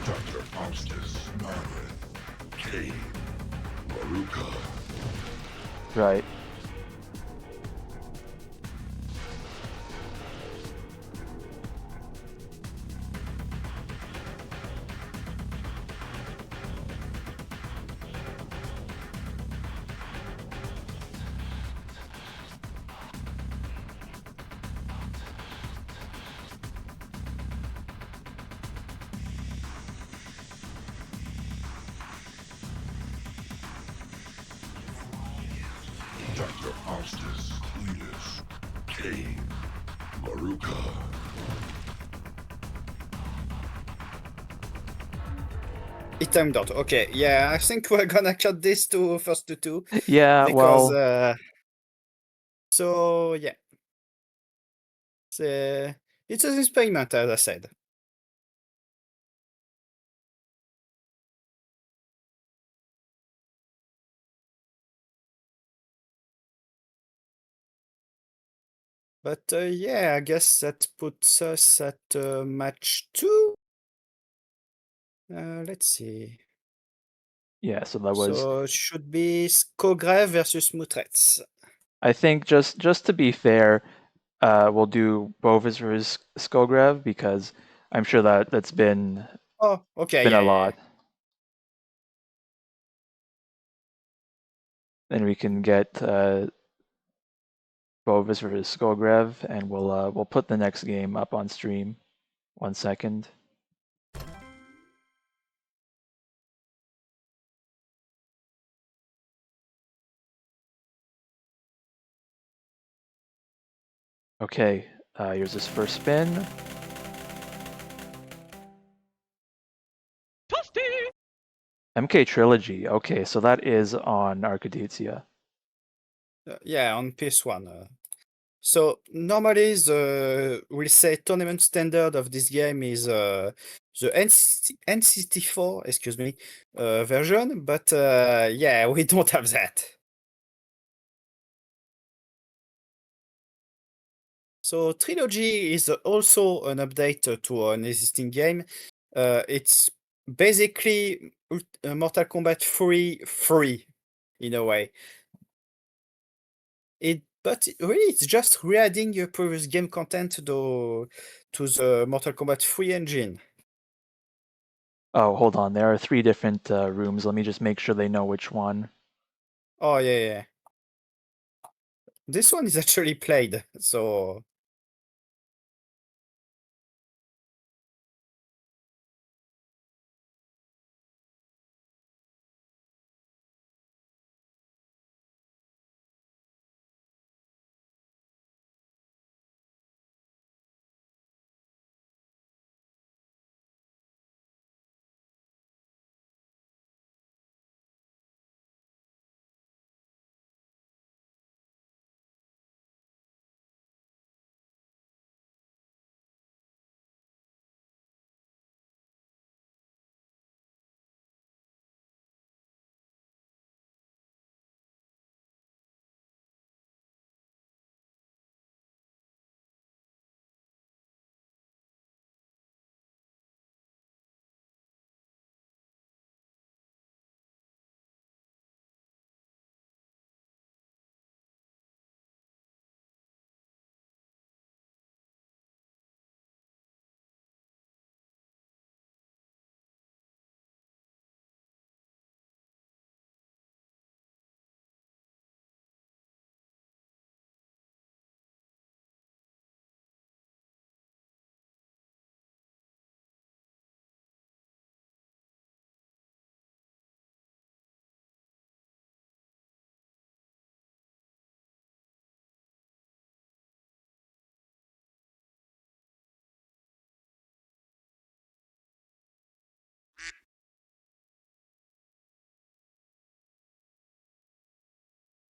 [SPEAKER 3] Dr. Faustus, Mallet, Cain, Maruka.
[SPEAKER 1] Right.
[SPEAKER 3] Dr. Faustus, Cletus, Cain, Maruka.
[SPEAKER 2] It timed out. Okay, yeah, I think we're gonna cut this to first to two.
[SPEAKER 1] Yeah,
[SPEAKER 2] Because,
[SPEAKER 1] well,
[SPEAKER 2] so yeah. It's an experiment, as I said. But yeah, I guess that puts us at match 2. Let's see.
[SPEAKER 1] yeah, so that was
[SPEAKER 2] So it should be Skogrev versus Mutretz.
[SPEAKER 1] I think just to be fair, we'll do Bovis versus Skogrev because I'm sure that's been
[SPEAKER 2] Oh, okay,
[SPEAKER 1] been a
[SPEAKER 2] yeah, yeah.
[SPEAKER 1] lot. Then we can get Bovis versus Skogrev, and we'll put the next game up on stream. 1 second. Okay, here's his first spin. MK Trilogy. Okay, so that is on Arcadia.
[SPEAKER 2] Yeah, on PS1. So normally we'll say tournament standard of this game is the NCT4, excuse me, version, but yeah, we don't have that. So Trilogy is also an update to an existing game. It's basically Mortal Kombat 3 free in a way. But really, it's just re-adding your previous game content to the Mortal Kombat 3 engine.
[SPEAKER 1] Oh, hold on. There are 3 different rooms. Let me just make sure they know which one.
[SPEAKER 2] Oh yeah, yeah. This one is actually played, so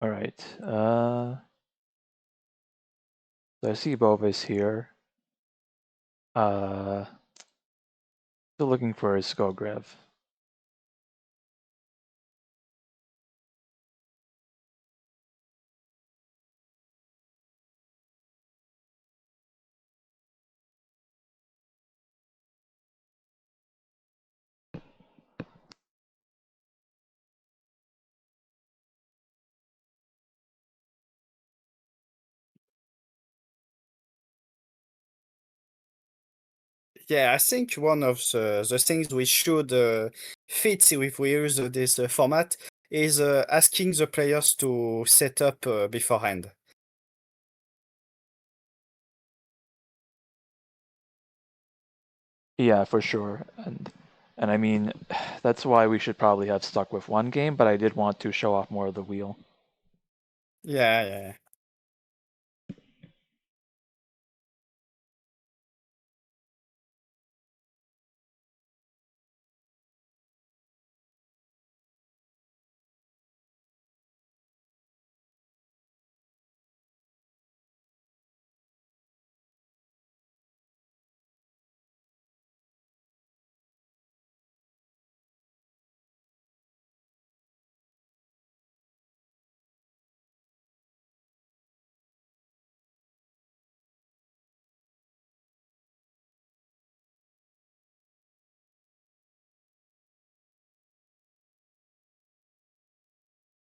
[SPEAKER 1] All right. So I see Bovis here. Still looking for his Skogrev.
[SPEAKER 2] yeah, I think one of the things we should fit if we use this format is asking the players to set up beforehand.
[SPEAKER 1] Yeah, for sure. And I mean, that's why we should probably have stuck with one game, but I did want to show off more of the wheel.
[SPEAKER 2] Yeah, yeah.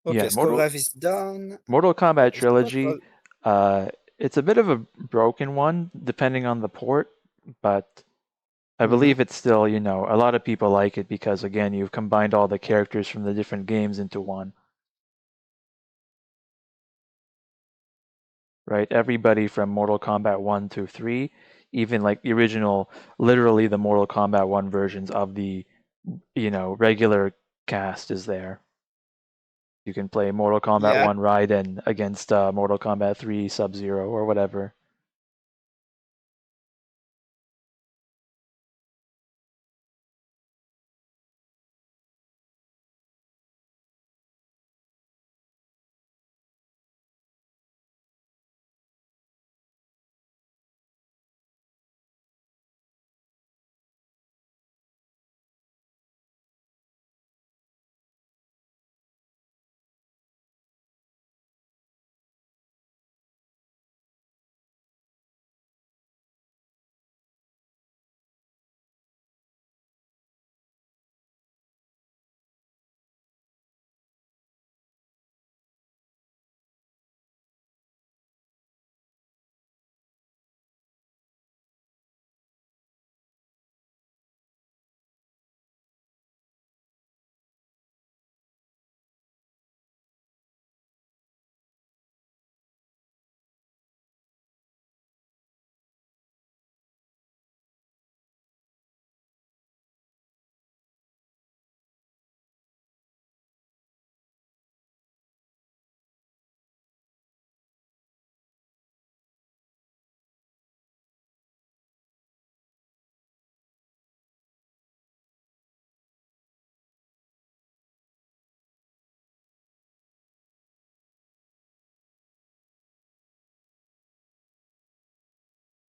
[SPEAKER 2] Okay,
[SPEAKER 1] Yeah, Mortal
[SPEAKER 2] Skorev is done.
[SPEAKER 1] Mortal Kombat
[SPEAKER 2] Is what
[SPEAKER 1] Trilogy.
[SPEAKER 2] was
[SPEAKER 1] It's a bit of a broken one depending on the port, but I
[SPEAKER 2] Mhm.
[SPEAKER 1] believe it's still, a lot of people like it because again, you've combined all the characters from the different games into one. Right? Everybody from Mortal Kombat 1 to 3, even like the original, literally the Mortal Kombat 1 versions of the, regular cast is there. You can play Mortal Kombat
[SPEAKER 2] Yeah.
[SPEAKER 1] 1 Raiden against Mortal Kombat 3 Sub-Zero or whatever.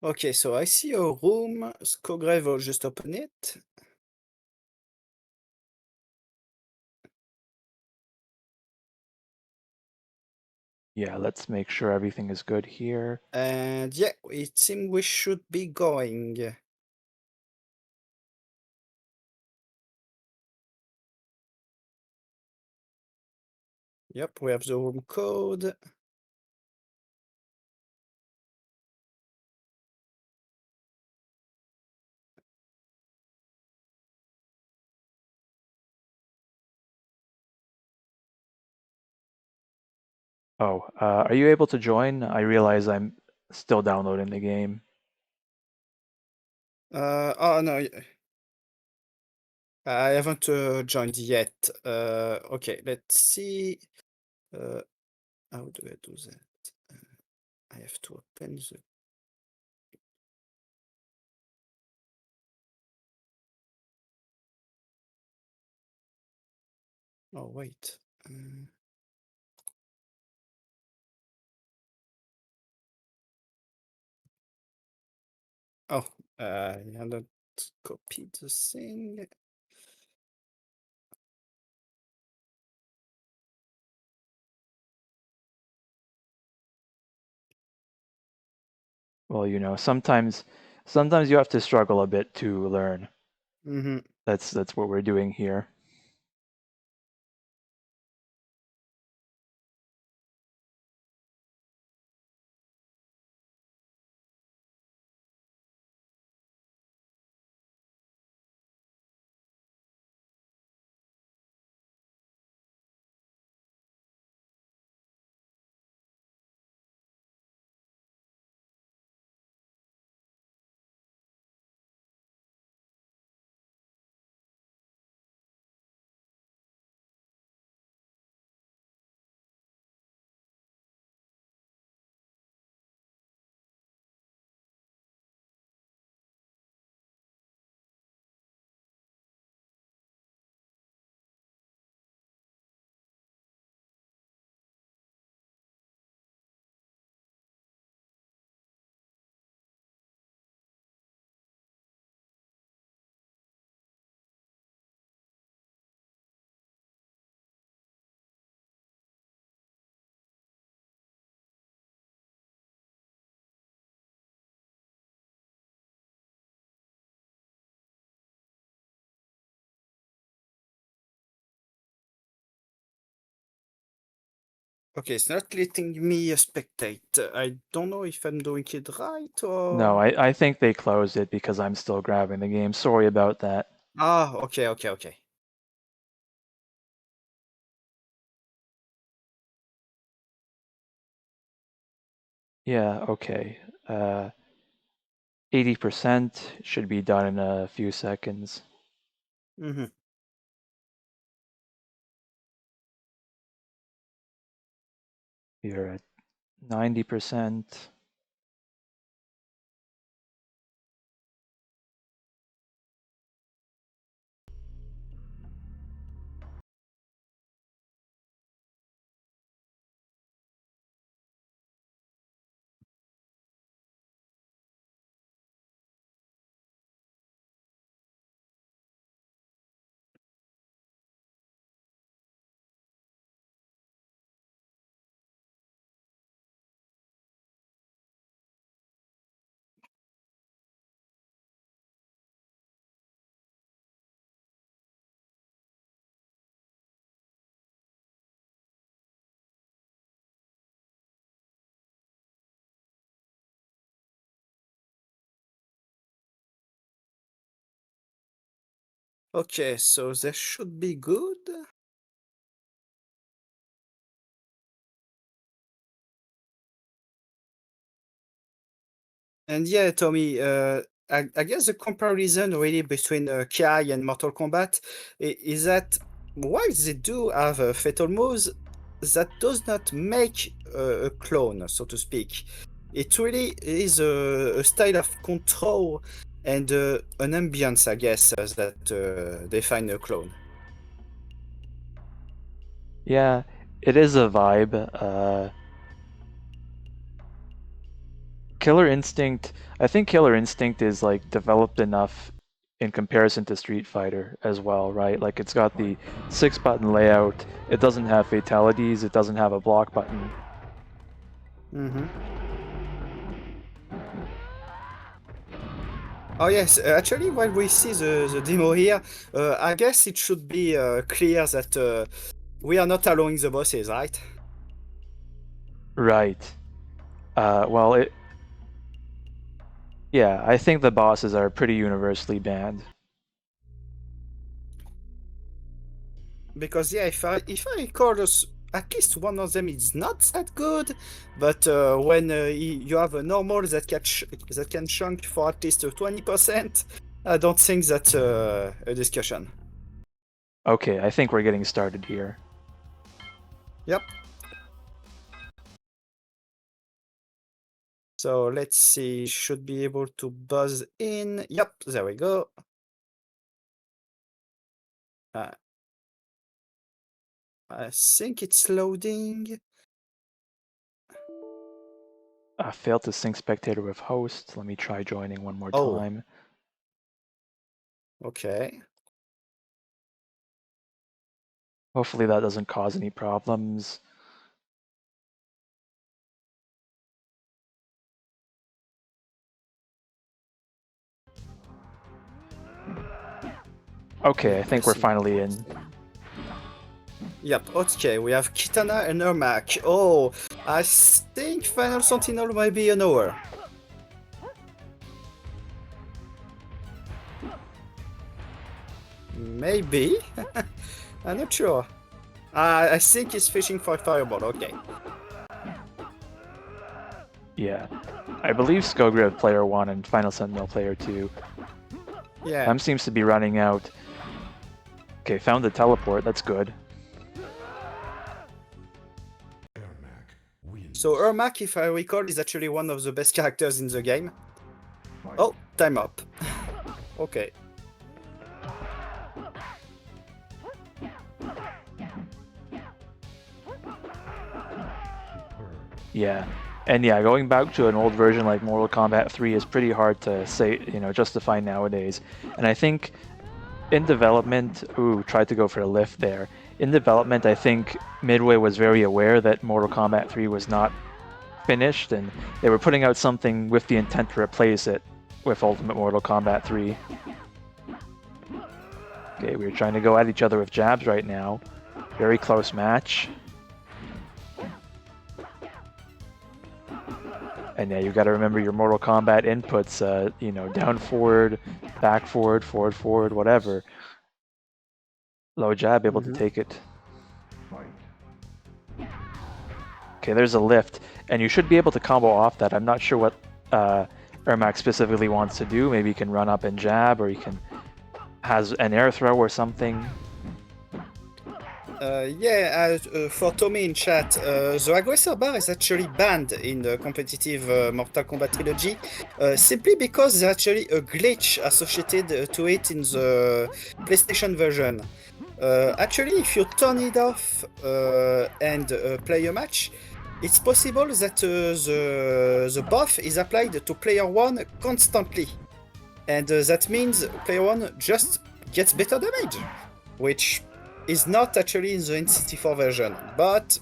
[SPEAKER 2] Okay, so I see a room. Skorev will just open it.
[SPEAKER 1] Yeah, let's make sure everything is good here.
[SPEAKER 2] And yeah, it seems we should be going. Yep, we have the room code.
[SPEAKER 1] Oh, are you able to join? I realize I'm still downloading the game.
[SPEAKER 2] Oh no, I haven't joined yet. Okay, let's see. Uh, how do I do that? I have to open the. Oh wait. Oh, I haven't copied the thing.
[SPEAKER 1] Well, sometimes you have to struggle a bit to learn.
[SPEAKER 2] Mm-hmm.
[SPEAKER 1] That's what we're doing here.
[SPEAKER 2] Okay, it's not letting me spectate. I don't know if I'm doing it right or...
[SPEAKER 1] No, I think they closed it because I'm still grabbing the game. Sorry about that.
[SPEAKER 2] Ah, okay.
[SPEAKER 1] Yeah, okay. 80% should be done in a few seconds.
[SPEAKER 2] Mm-hmm.
[SPEAKER 1] You're at 90%.
[SPEAKER 2] Okay, so that should be good. And yeah, Tommy, I guess the comparison really between Kai and Mortal Kombat is that while they do have fatal moves, that does not make a clone, so to speak. It really is a style of control and an ambience, I guess, that define a clone.
[SPEAKER 1] Yeah, it is a vibe. Killer Instinct, I think Killer Instinct is like developed enough in comparison to Street Fighter as well, right? Like it's got the 6-button layout, it doesn't have fatalities, it doesn't have a block button.
[SPEAKER 2] Mm-hmm. Oh yes, actually, while we see the demo here, I guess it should be clear that we are not allowing the bosses, right?
[SPEAKER 1] Right. Well, yeah, I think the bosses are pretty universally banned.
[SPEAKER 2] Because yeah, if I recall, at least one of them is not that good, but when you have a normal that can chunk for at least 20%, I don't think that's a discussion.
[SPEAKER 1] Okay, I think we're getting started here.
[SPEAKER 2] Yep. So let's see, should be able to buzz in. Yep, there we go. Uh, I think it's loading.
[SPEAKER 1] I failed to sync spectator with host. Let me try joining one more
[SPEAKER 2] Oh.
[SPEAKER 1] time.
[SPEAKER 2] Okay.
[SPEAKER 1] Hopefully that doesn't cause any problems. Okay, I think we're finally in.
[SPEAKER 2] Yep, okay, we have Kitana and Ermac. Oh, I think Final Sentinel might be an hour. Maybe? I'm not sure. I think he's fishing for Fireball, okay.
[SPEAKER 1] Yeah, I believe Skogrev player 1 and Final Sentinel player 2.
[SPEAKER 2] Yeah.
[SPEAKER 1] Time seems to be running out. Okay, found the teleport, that's good.
[SPEAKER 2] So Ermac, if I recall, is actually one of the best characters in the game. Oh, time up. Okay.
[SPEAKER 1] Yeah, and yeah, going back to an old version like Mortal Kombat 3 is pretty hard to say, justify nowadays. And I think in development, tried to go for a lift there. In development, I think Midway was very aware that Mortal Kombat 3 was not finished, and they were putting out something with the intent to replace it with Ultimate Mortal Kombat 3. Okay, we're trying to go at each other with jabs right now. Very close match. And yeah, you got to remember your Mortal Kombat inputs. Down forward, back forward, forward forward, whatever. Low jab, able to
[SPEAKER 2] Mhm.
[SPEAKER 1] take it. Okay, there's a lift, and you should be able to combo off that. I'm not sure what Ermac specifically wants to do. Maybe he can run up and jab, or he has an air throw or something.
[SPEAKER 2] For Tommy in chat, the aggressor bar is actually banned in the competitive Mortal Kombat trilogy, simply because there's actually a glitch associated to it in the PlayStation version. Actually, if you turn it off and play a match, it's possible that the buff is applied to player one constantly, and that means player one just gets better damage, which is not actually in the N64 version, but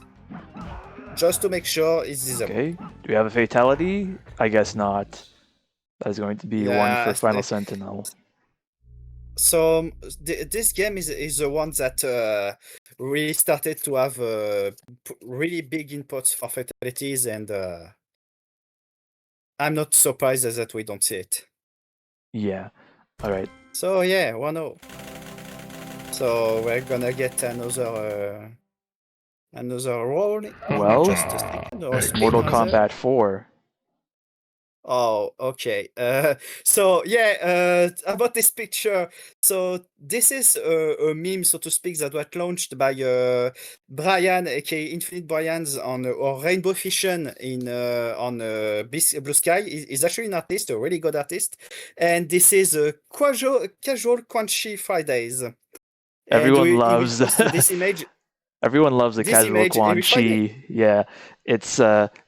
[SPEAKER 2] just to make sure it's disabled.
[SPEAKER 1] Okay, do we have a fatality? I guess not. That's going to be one for
[SPEAKER 2] Yeah,
[SPEAKER 1] Final Sentinel.
[SPEAKER 2] so this game is the one that really started to have really big inputs for fatalities, and I'm not surprised that we don't see it.
[SPEAKER 1] Yeah. All right.
[SPEAKER 2] So yeah, 1-0. So we're gonna get another roll in
[SPEAKER 1] Well,
[SPEAKER 2] just a second, or spin
[SPEAKER 1] Mortal
[SPEAKER 2] rather.
[SPEAKER 1] Kombat 4.
[SPEAKER 2] Oh, okay. So yeah, about this picture. So this is a meme, so to speak, that was launched by Brian, aka Infinite Brian's on or Rainbow Vision in on Blue Sky. He's actually an artist, a really good artist, and this is casual Quanchy Fridays, and
[SPEAKER 1] Everyone
[SPEAKER 2] he will
[SPEAKER 1] loves
[SPEAKER 2] post this image.
[SPEAKER 1] everyone loves the
[SPEAKER 2] This
[SPEAKER 1] casual
[SPEAKER 2] image
[SPEAKER 1] Quan
[SPEAKER 2] every Friday.
[SPEAKER 1] Chi. Yeah. It's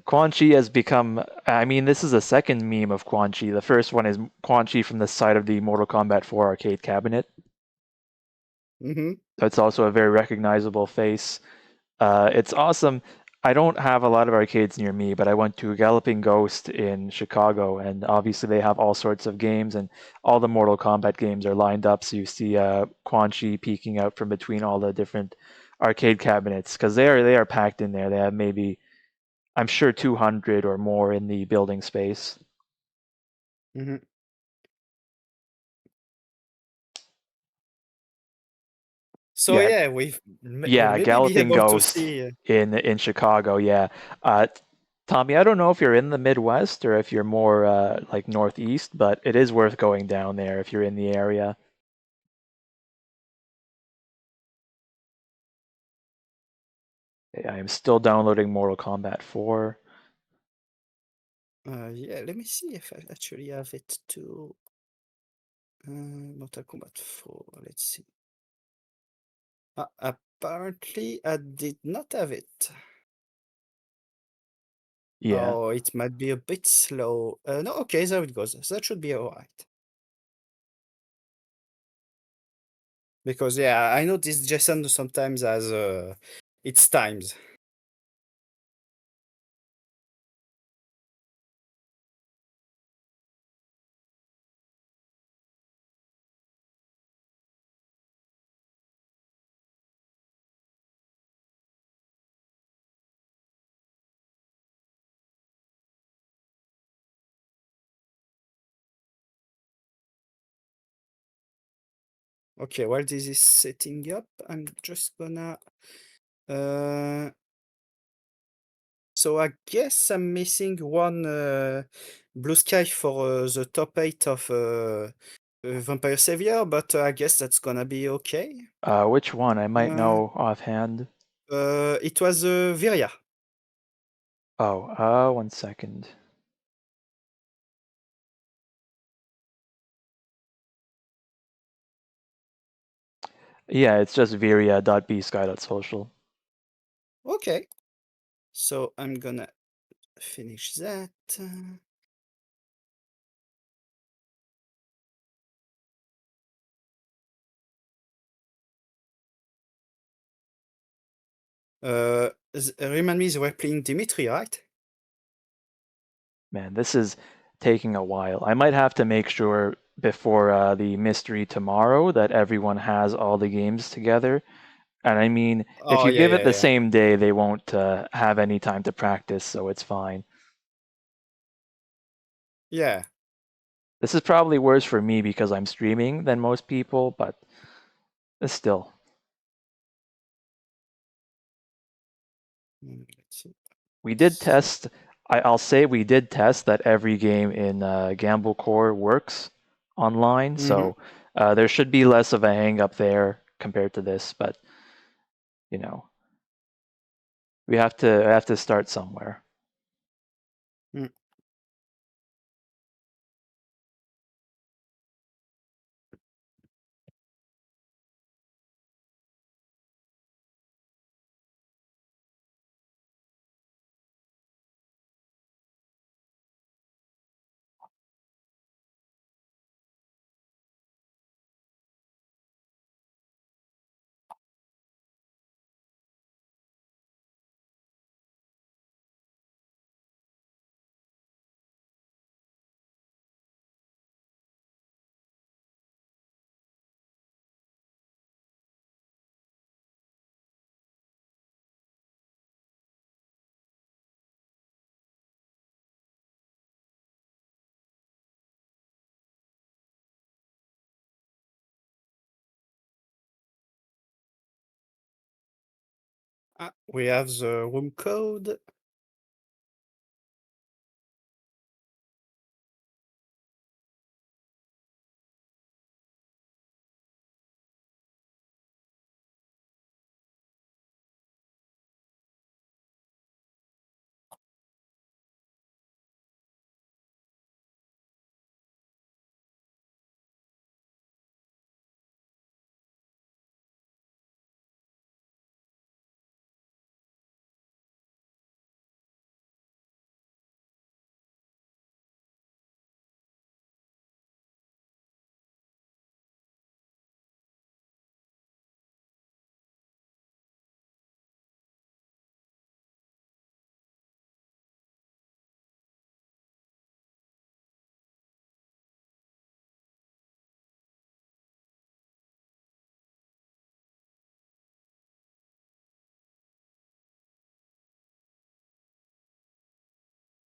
[SPEAKER 1] Quan Chi has become, I mean, this is the second meme of Quan Chi. The first one is Quan Chi from the side of the Mortal Kombat 4 arcade cabinet.
[SPEAKER 2] Mm-hmm.
[SPEAKER 1] That's also a very recognizable face. It's awesome. I don't have a lot of arcades near me, but I went to Galloping Ghost in Chicago, and obviously they have all sorts of games, and all the Mortal Kombat games are lined up. So you see Quan Chi peeking out from between all the different arcade cabinets because they are packed in there. They have maybe, I'm sure, 200 or more in the building space.
[SPEAKER 2] Mm-hmm. So
[SPEAKER 1] Yeah,
[SPEAKER 2] yeah, we'll
[SPEAKER 1] yeah,
[SPEAKER 2] maybe be
[SPEAKER 1] Galloping
[SPEAKER 2] able to
[SPEAKER 1] Ghost
[SPEAKER 2] see.
[SPEAKER 1] in Chicago. Yeah, uh, Tommy, I don't know if you're in the Midwest or if you're more like Northeast, but it is worth going down there if you're in the area. Okay, I am still downloading Mortal Kombat 4.
[SPEAKER 2] Yeah, let me see if I actually have it too. Mortal Kombat 4, let's see. Apparently, I did not have it.
[SPEAKER 1] Yeah,
[SPEAKER 2] Oh, it might be a bit slow. No, okay, there it goes. That should be all right. Because, yeah, I know this JSON sometimes has its times. Okay, while this is setting up, I'm just gonna... So I guess I'm missing one blue sky for the top 8 of Vampire Savior, but I guess that's gonna be okay.
[SPEAKER 1] which one? I might
[SPEAKER 2] Uh,
[SPEAKER 1] know offhand.
[SPEAKER 2] it was Viria.
[SPEAKER 1] Oh, 1 second. Yeah, it's just viria.bsky.social.
[SPEAKER 2] Okay, so I'm gonna finish that. Remind me, they were playing Dimitri, right?
[SPEAKER 1] Man, this is taking a while. I might have to make sure before the mystery tomorrow that everyone has all the games together. And I mean, if
[SPEAKER 2] Oh,
[SPEAKER 1] you
[SPEAKER 2] yeah,
[SPEAKER 1] give it
[SPEAKER 2] yeah,
[SPEAKER 1] the
[SPEAKER 2] yeah.
[SPEAKER 1] same day, they won't have any time to practice, so it's fine.
[SPEAKER 2] Yeah.
[SPEAKER 1] This is probably worse for me because I'm streaming than most people, but still.
[SPEAKER 2] Let's see.
[SPEAKER 1] We did test, I'll say we did test that every game in Gamble Core works online, so there should be less of a hang up there compared to this, but you know, we have to start somewhere.
[SPEAKER 2] Mm. We have the room code.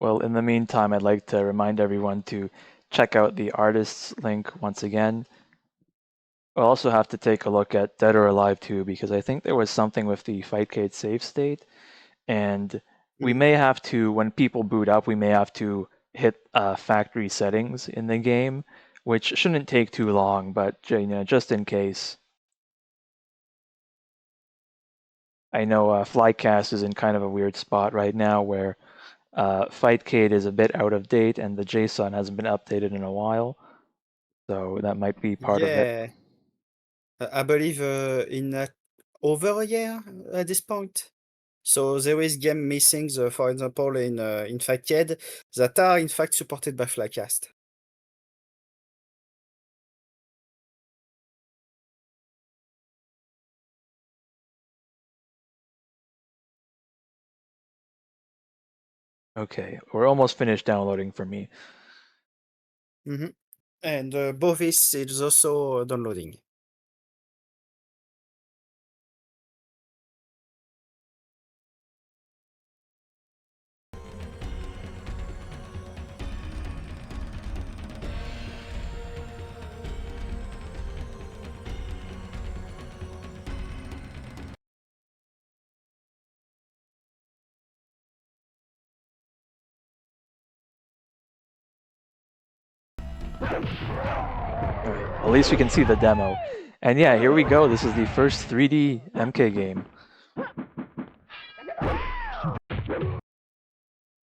[SPEAKER 1] Well, in the meantime, I'd like to remind everyone to check out the artist's link once again. We'll also have to take a look at Dead or Alive 2 because I think there was something with the Fightcade save state, and we may have to, when people boot up, we may have to hit factory settings in the game, which shouldn't take too long, but just in case. I know Flycast is in kind of a weird spot right now where Fightcade is a bit out of date and the JSON hasn't been updated in a while, so that might be part of it.
[SPEAKER 2] Yeah. I believe in over a year at this point. So there is game missing, for example, in Facade that are in fact supported by Flycast.
[SPEAKER 1] Okay, we're almost finished downloading for me.
[SPEAKER 2] And Bovis is also downloading.
[SPEAKER 1] Alright, at least we can see the demo. And yeah, here we go. This is the first 3D MK game.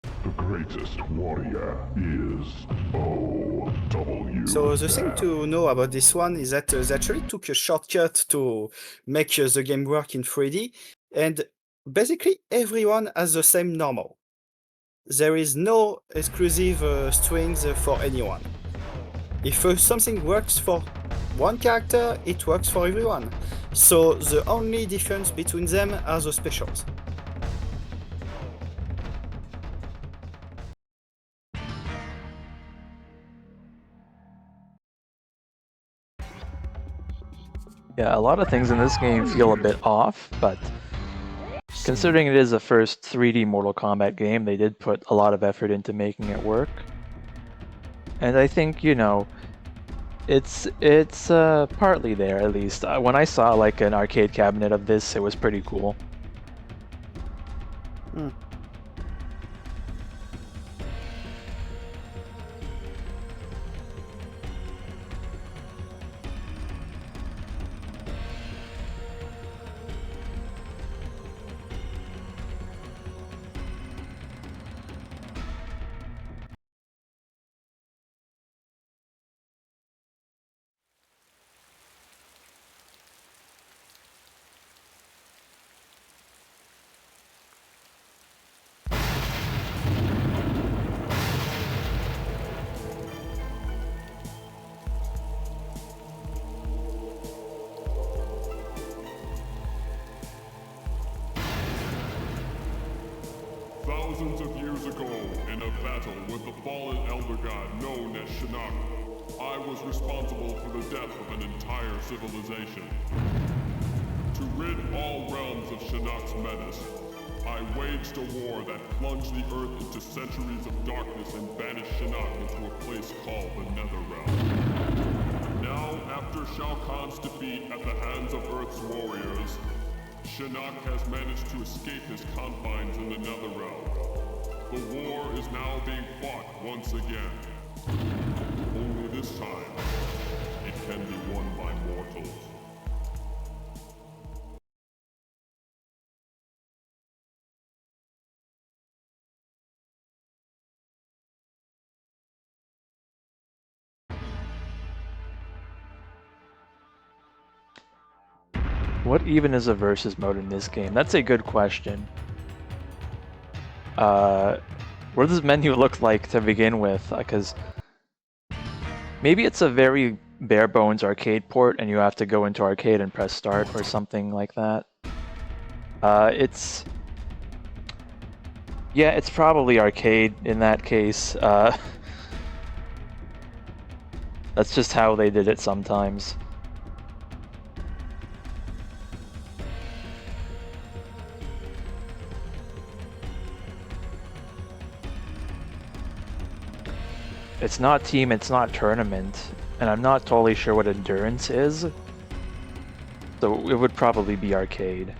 [SPEAKER 3] The greatest warrior is OW.
[SPEAKER 2] So the thing to know about this one is that they actually took a shortcut to make the game work in 3D, and basically everyone has the same normal. There is no exclusive strings for anyone. If something works for one character, it works for everyone. So the only difference between them are the specials.
[SPEAKER 1] Yeah, a lot of things in this game feel a bit off, but considering it is the first 3D Mortal Kombat game, they did put a lot of effort into making it work. And I think, you know, it's partly there at least. When I saw like an arcade cabinet of this, it was pretty cool.
[SPEAKER 2] Hmm.
[SPEAKER 3] Thousands of years ago, in a battle with the fallen elder god known as Shinnok, I was responsible for the death of an entire civilization. To rid all realms of Shinnok's menace, I waged a war that plunged the Earth into centuries of darkness and banished Shinnok into a place called the Netherrealm. Now, after Shao Kahn's defeat at the hands of Earth's warriors, Shinnok has managed to escape his confines in the Netherrealm. The war is now being fought once again. Only this time, it can be won by mortals.
[SPEAKER 1] What even is a versus mode in this game? That's a good question. What does this menu look like to begin with? Because maybe it's a very bare bones arcade port and you have to go into arcade and press start or something like that. Yeah, it's probably arcade in that case. That's just how they did it sometimes. It's not team, it's not tournament, and I'm not totally sure what endurance is. So it would probably be arcade.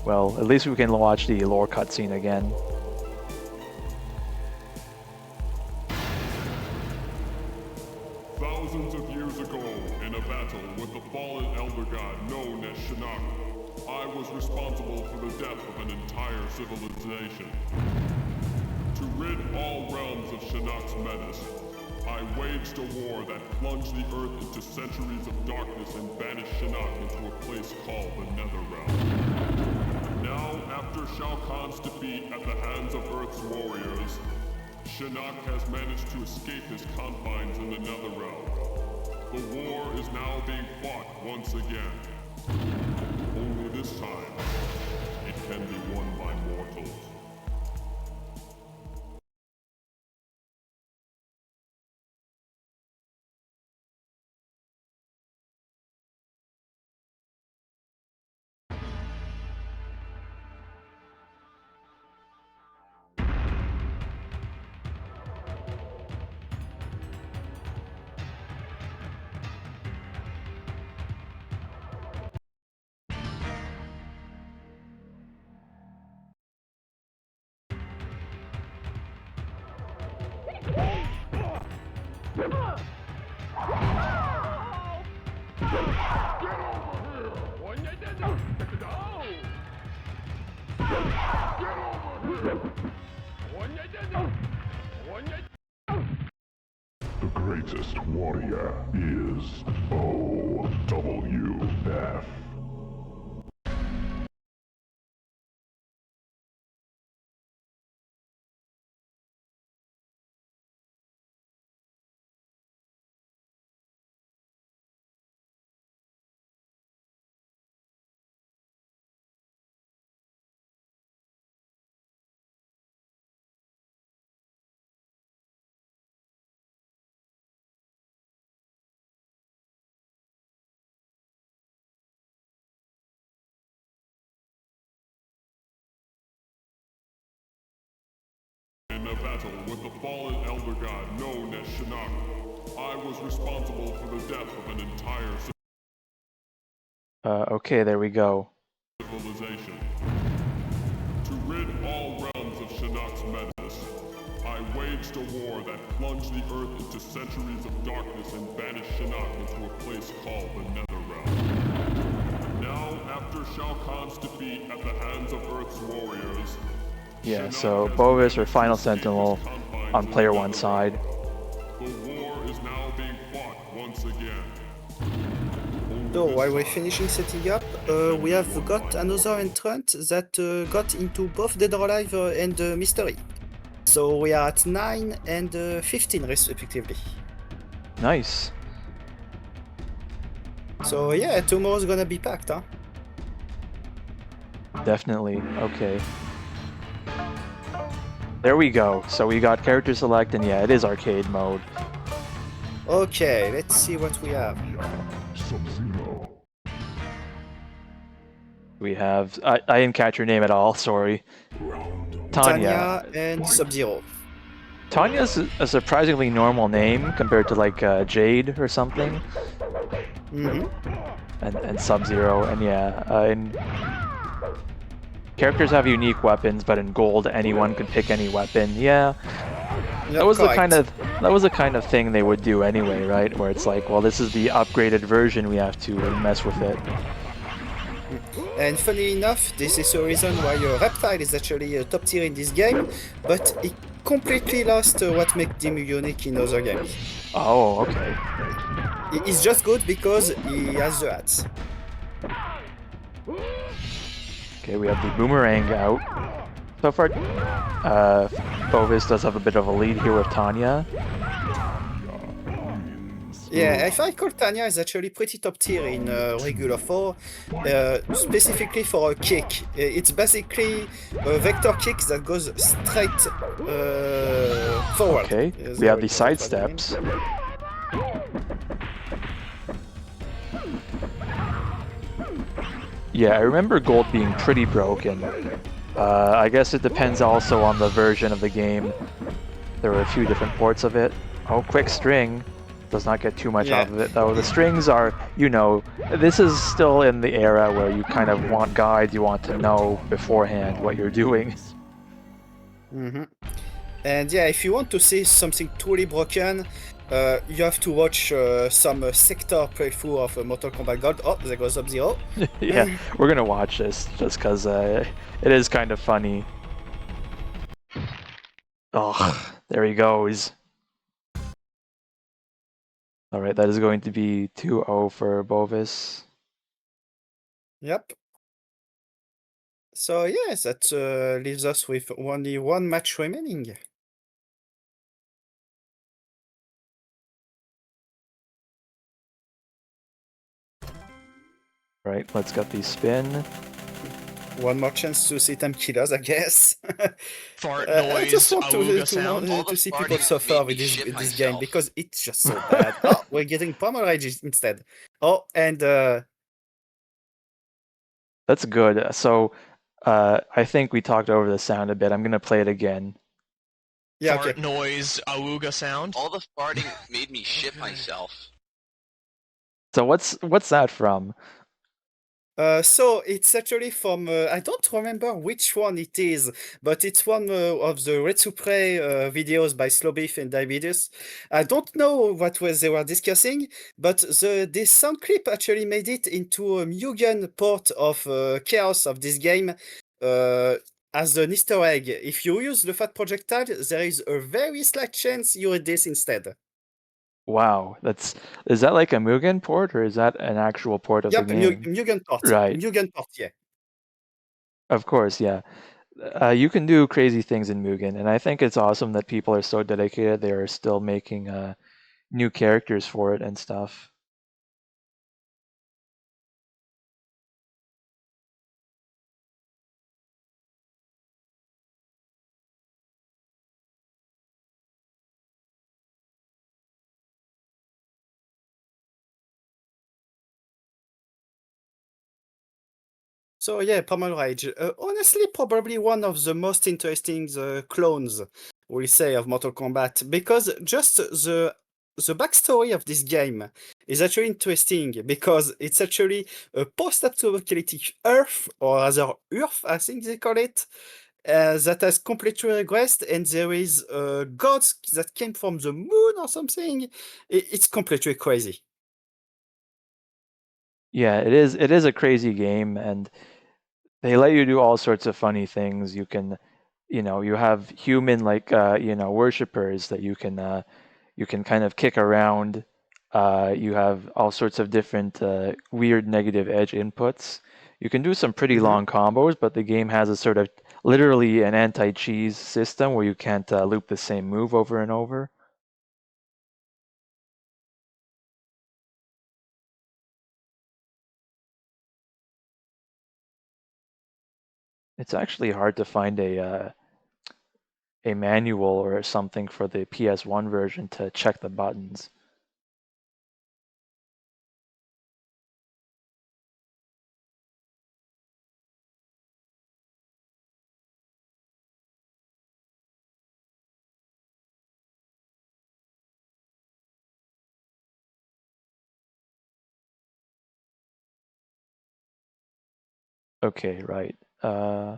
[SPEAKER 1] Well, at least we can watch the lore cutscene again.
[SPEAKER 3] Thousands of years ago, in a battle with the fallen elder god known as Shinnok, I was responsible for the death of an entire civilization. To rid all realms of Shinnok's menace, I waged a war that plunged the Earth into centuries of darkness and banished Shinnok into a place called the Netherrealm. Now, after Shao Kahn's defeat at the hands of Earth's warriors, Shinnok has managed to escape his confines in the Netherrealm. The war is now being fought once again. Only this time, it can be won by mortals. The greatest warrior is OWF. in a battle with the fallen elder god known as Shinnok. I was responsible for the death of an entire
[SPEAKER 1] Okay, there we go.
[SPEAKER 3] civilization. To rid all realms of Shinnok's menace, I waged a war that plunged the Earth into centuries of darkness and banished Shinnok into a place called the Netherrealm. Now, after Shao Kahn's defeat at the hands of Earth's warriors,
[SPEAKER 1] Yeah,
[SPEAKER 3] Shinnok
[SPEAKER 1] so
[SPEAKER 3] has
[SPEAKER 1] Bovis or
[SPEAKER 3] managed
[SPEAKER 1] Final
[SPEAKER 3] to escape
[SPEAKER 1] Sentinel
[SPEAKER 3] its confines
[SPEAKER 1] on
[SPEAKER 3] in
[SPEAKER 1] player
[SPEAKER 3] the
[SPEAKER 1] one
[SPEAKER 3] Netherrealm.
[SPEAKER 1] side.
[SPEAKER 3] The war is now being fought once again.
[SPEAKER 2] So while we're finishing setting up, we have got another entrant that got into both Dead or Alive and Mystery. So we are at 9 and 15 respectively.
[SPEAKER 1] Nice.
[SPEAKER 2] So yeah, tomorrow's gonna be packed, huh?
[SPEAKER 1] Definitely. Okay. There we go. So we got character select, and yeah, it is arcade mode.
[SPEAKER 2] Okay, let's see what we have.
[SPEAKER 1] We have... I didn't catch your name at all, sorry. Tanya.
[SPEAKER 2] Tanya and Sub-Zero.
[SPEAKER 1] Tanya's a surprisingly normal name compared to like Jade or something. And Sub-Zero, and yeah, characters have unique weapons, but in gold anyone can pick any weapon. Yeah,
[SPEAKER 2] Yep,
[SPEAKER 1] that was
[SPEAKER 2] correct.
[SPEAKER 1] the kind of thing they would do anyway, right? Where it's like, well, this is the upgraded version, we have to mess with it.
[SPEAKER 2] And funny enough, this is the reason why Reptile is actually a top tier in this game, but he completely lost what makes him unique in other games.
[SPEAKER 1] Oh, okay.
[SPEAKER 2] He's just good because he has the hats.
[SPEAKER 1] Okay, we have the boomerang out. So far, Bovis does have a bit of a lead here with Tanya.
[SPEAKER 2] Yeah, I find Tanya is actually pretty top tier in regular 4, specifically for a kick. It's basically a vector kick that goes straight forward.
[SPEAKER 1] Okay,
[SPEAKER 2] Is
[SPEAKER 1] we
[SPEAKER 2] how
[SPEAKER 1] have the
[SPEAKER 2] it
[SPEAKER 1] side
[SPEAKER 2] was named.
[SPEAKER 1] steps. Yeah, I remember gold being pretty broken. I guess it depends also on the version of the game. There were a few different ports of it. Oh, quick string. Does not get too much
[SPEAKER 2] Yeah.
[SPEAKER 1] off of it, though. The strings are, you know, this is still in the era where you kind of want guides, you want to know beforehand what you're doing.
[SPEAKER 2] And yeah, if you want to see something truly broken, you have to watch some sector playthrough of Mortal Kombat Gold. Oh, there goes Sub-Zero.
[SPEAKER 1] Yeah, we're gonna watch this just because it is kind of funny. Oh, there he goes. Alright, that is going to be 2-0 for Bovis.
[SPEAKER 2] Yep. So yes, that leaves us with only one match remaining.
[SPEAKER 1] Right, let's get the spin.
[SPEAKER 2] One more chance to see them kill us, I guess.
[SPEAKER 4] Fart
[SPEAKER 2] I just
[SPEAKER 4] noise,
[SPEAKER 2] want
[SPEAKER 4] auga sound.
[SPEAKER 2] to see people suffer with this game because it's just so bad. Oh, we're getting Pommel Rage instead. Oh, and
[SPEAKER 1] That's good. So, I think we talked over the sound a bit. I'm gonna play it again.
[SPEAKER 2] yeah,
[SPEAKER 4] Fart
[SPEAKER 2] okay.
[SPEAKER 4] noise, auga sound.
[SPEAKER 5] All the farting made me shit myself.
[SPEAKER 1] So what's that from?
[SPEAKER 2] So it's actually from I don't remember which one it is, but it's one of the Retsupre videos by Slowbeef and Diabetes. I don't know what was they were discussing, but this sound clip actually made it into a Mugen port of Chaos of this game as an Easter egg. If you use the fat projectile, there is a very slight chance you read this instead.
[SPEAKER 1] Wow, is that like a Mugen port or is that an actual port of the
[SPEAKER 2] Yep,
[SPEAKER 1] game?
[SPEAKER 2] Mugen port.
[SPEAKER 1] Right.
[SPEAKER 2] Mugen port, yeah.
[SPEAKER 1] Of course, yeah. You can do crazy things in Mugen, and I think it's awesome that people are so dedicated. They are still making new characters for it and stuff.
[SPEAKER 2] So yeah, Pommel Rage. Honestly, probably one of the most interesting clones we'll say, of Mortal Kombat, because just the backstory of this game is actually interesting because it's actually a post-apocalyptic Earth, or rather Earth, I think they call it, that has completely regressed, and there is gods that came from the moon or something. It's completely crazy.
[SPEAKER 1] Yeah, it is a crazy game, and they let you do all sorts of funny things. You can, you have human like worshippers that you can kind of kick around. You have all sorts of different weird negative edge inputs. You can do some pretty
[SPEAKER 2] Mhm.
[SPEAKER 1] long combos, but the game has a sort of literally an anti-cheese system where you can't loop the same move over and over. It's actually hard to find a manual or something for the PS1 version to check the buttons. Okay, right. Uh,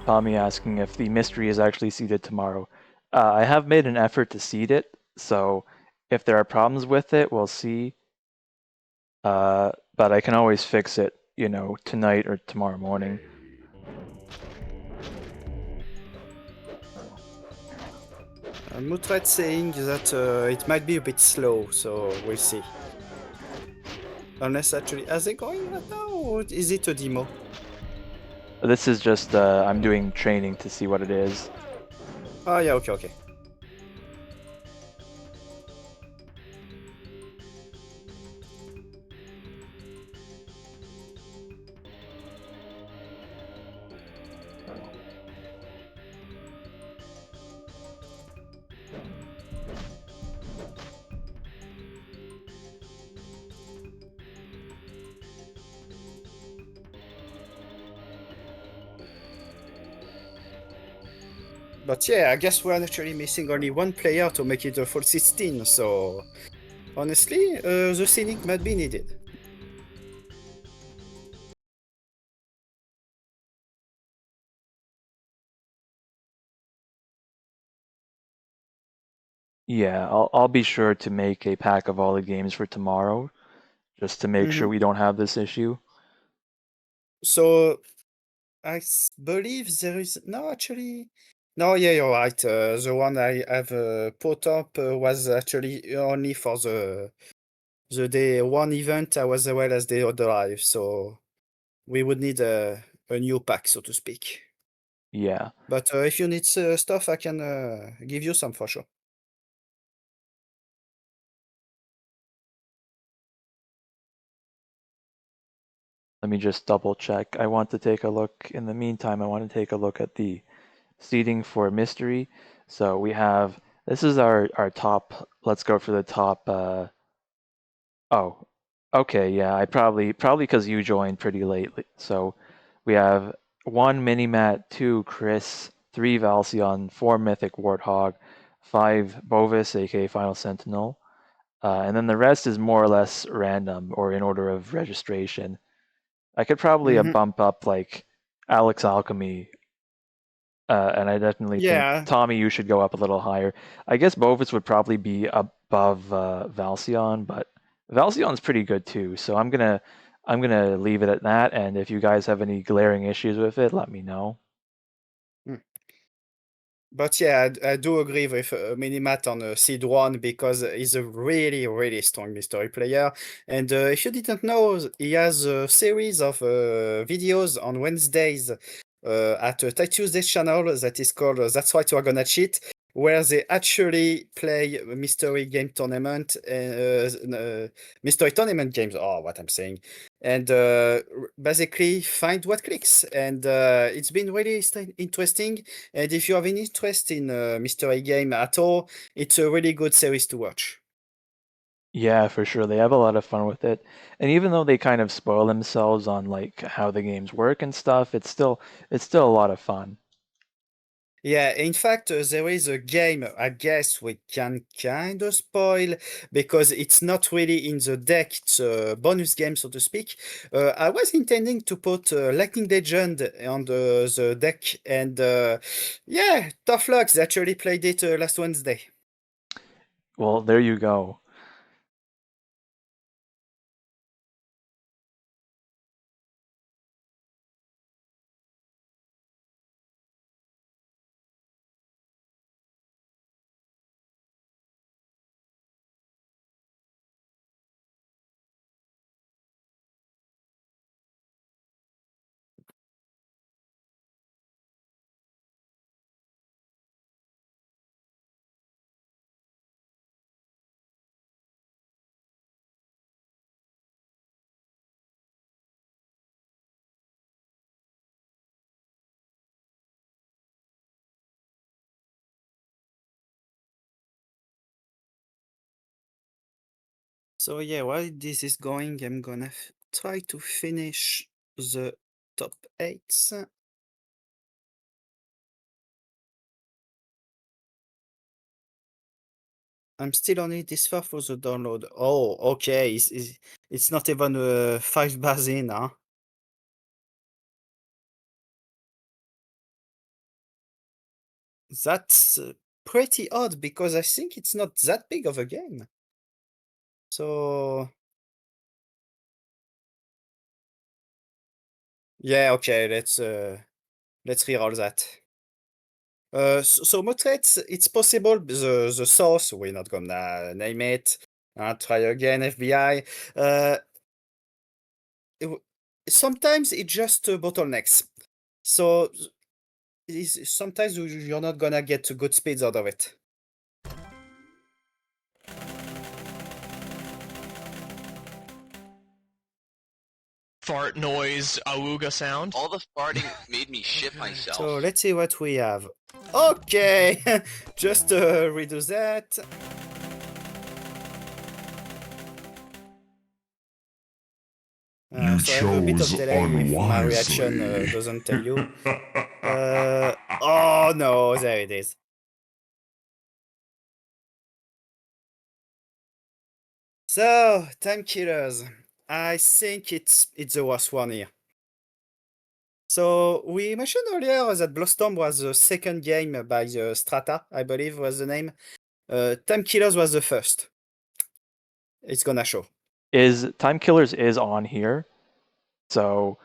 [SPEAKER 1] Tommy asking if the mystery is actually seeded tomorrow. I have made an effort to seed it, so if there are problems with it, we'll see. But I can always fix it, tonight or tomorrow morning.
[SPEAKER 2] Mutred saying that it might be a bit slow, so we'll see. Unless actually, are they going right now, or is it a demo?
[SPEAKER 1] This is just I'm doing training to see what it is.
[SPEAKER 2] Oh yeah, okay, okay. But yeah, I guess we're actually missing only one player to make it a full 16, so honestly, the scenic might be needed.
[SPEAKER 1] Yeah, I'll be sure to make a pack of all the games for tomorrow, just to make sure
[SPEAKER 2] Mhm.
[SPEAKER 1] we don't have this issue.
[SPEAKER 2] So believe there is no actually. No, yeah, you're right. The one I have put up was actually only for the day one event as well as the other live. So we would need a new pack, so to speak.
[SPEAKER 1] Yeah.
[SPEAKER 2] But if you need stuff, I can give you some for sure.
[SPEAKER 1] Let me just double check. I want to take a look. In the meantime, I want to take a look at the seating for mystery. So we have, this is our top, let's go for the top. Oh, okay, yeah, I probably because you joined pretty late. So we have 1 Minimat, 2 Chris, 3 Valcion, 4 Mythic Warthog, 5 Bovis, aka Final Sentinel, and then the rest is more or less random or in order of registration. I could probably
[SPEAKER 2] Mhm.
[SPEAKER 1] bump up like Alex Alchemy, and I definitely think
[SPEAKER 2] Yeah.
[SPEAKER 1] Tommy, you should go up a little higher. I guess Bovis would probably be above Valcion, but Valcion's pretty good too. So I'm gonna leave it at that. And if you guys have any glaring issues with it, let me know.
[SPEAKER 2] Mm. But yeah, I do agree with Minimat on Seed 1 because he's a really, really strong mystery player. And if you didn't know, he has a series of videos on Wednesdays at Tight Tuesday's channel that is called That's Right We're Gonna Cheat, where they actually play a mystery game tournament, mystery tournament games. Oh, what I'm saying. And basically find what clicks. And it's been really interesting. And if you have any interest in mystery game at all, it's a really good series to watch.
[SPEAKER 1] Yeah, for sure. They have a lot of fun with it. And even though they kind of spoil themselves on like how the games work and stuff, it's still a lot of fun.
[SPEAKER 2] Yeah, in fact, there is a game I guess we can kind of spoil because it's not really in the deck, it's a bonus game, so to speak. I was intending to put Lightning Legend on the deck, and yeah, tough luck. They actually played it last Wednesday.
[SPEAKER 1] Well, there you go.
[SPEAKER 2] So yeah, while this is going, I'm gonna try to finish the top 8. I'm still only this far for the download. Oh, okay. It's not even 5 bars in, huh? That's pretty odd because I think it's not that big of a game. So yeah, okay. Let's reroll that. So Motrets, it's possible the source, we're not gonna name it. Try again, FBI. It w- Sometimes it just bottlenecks. So sometimes you're not gonna get good speeds out of it.
[SPEAKER 4] Fart noise, awooga sound.
[SPEAKER 5] All the farting made me shit myself.
[SPEAKER 2] So let's see what we have. Okay, just redo that.
[SPEAKER 3] You
[SPEAKER 2] So I have a bit of
[SPEAKER 3] chose
[SPEAKER 2] delay if my reaction
[SPEAKER 3] unwisely.
[SPEAKER 2] doesn't tell you. Oh no, there it is. So, Time Killers. I think it's the worst one here. So we mentioned earlier that Blossom was the second game by the Strata, I believe was the name. Time Killers was the first. It's gonna show.
[SPEAKER 1] Is Time Killers is on here. So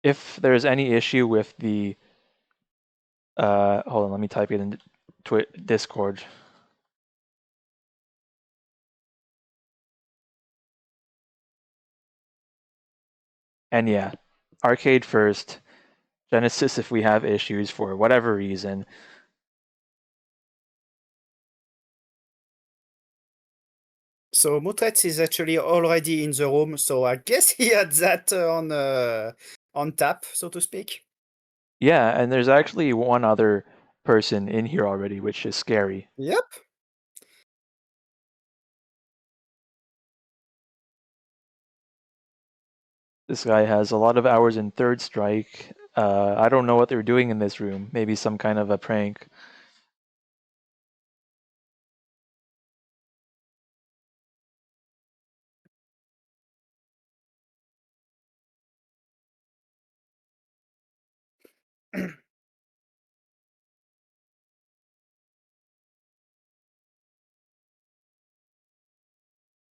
[SPEAKER 1] if there's any issue with the hold on, let me type it in Discord. And yeah, arcade first, Genesis if we have issues for whatever reason.
[SPEAKER 2] So Mutretz is actually already in the room, so I guess he had that on tap, so to speak.
[SPEAKER 1] Yeah, and there's actually one other person in here already, which is scary.
[SPEAKER 2] Yep.
[SPEAKER 1] This guy has a lot of hours in Third Strike. I don't know what they're doing in this room. Maybe some kind of a prank.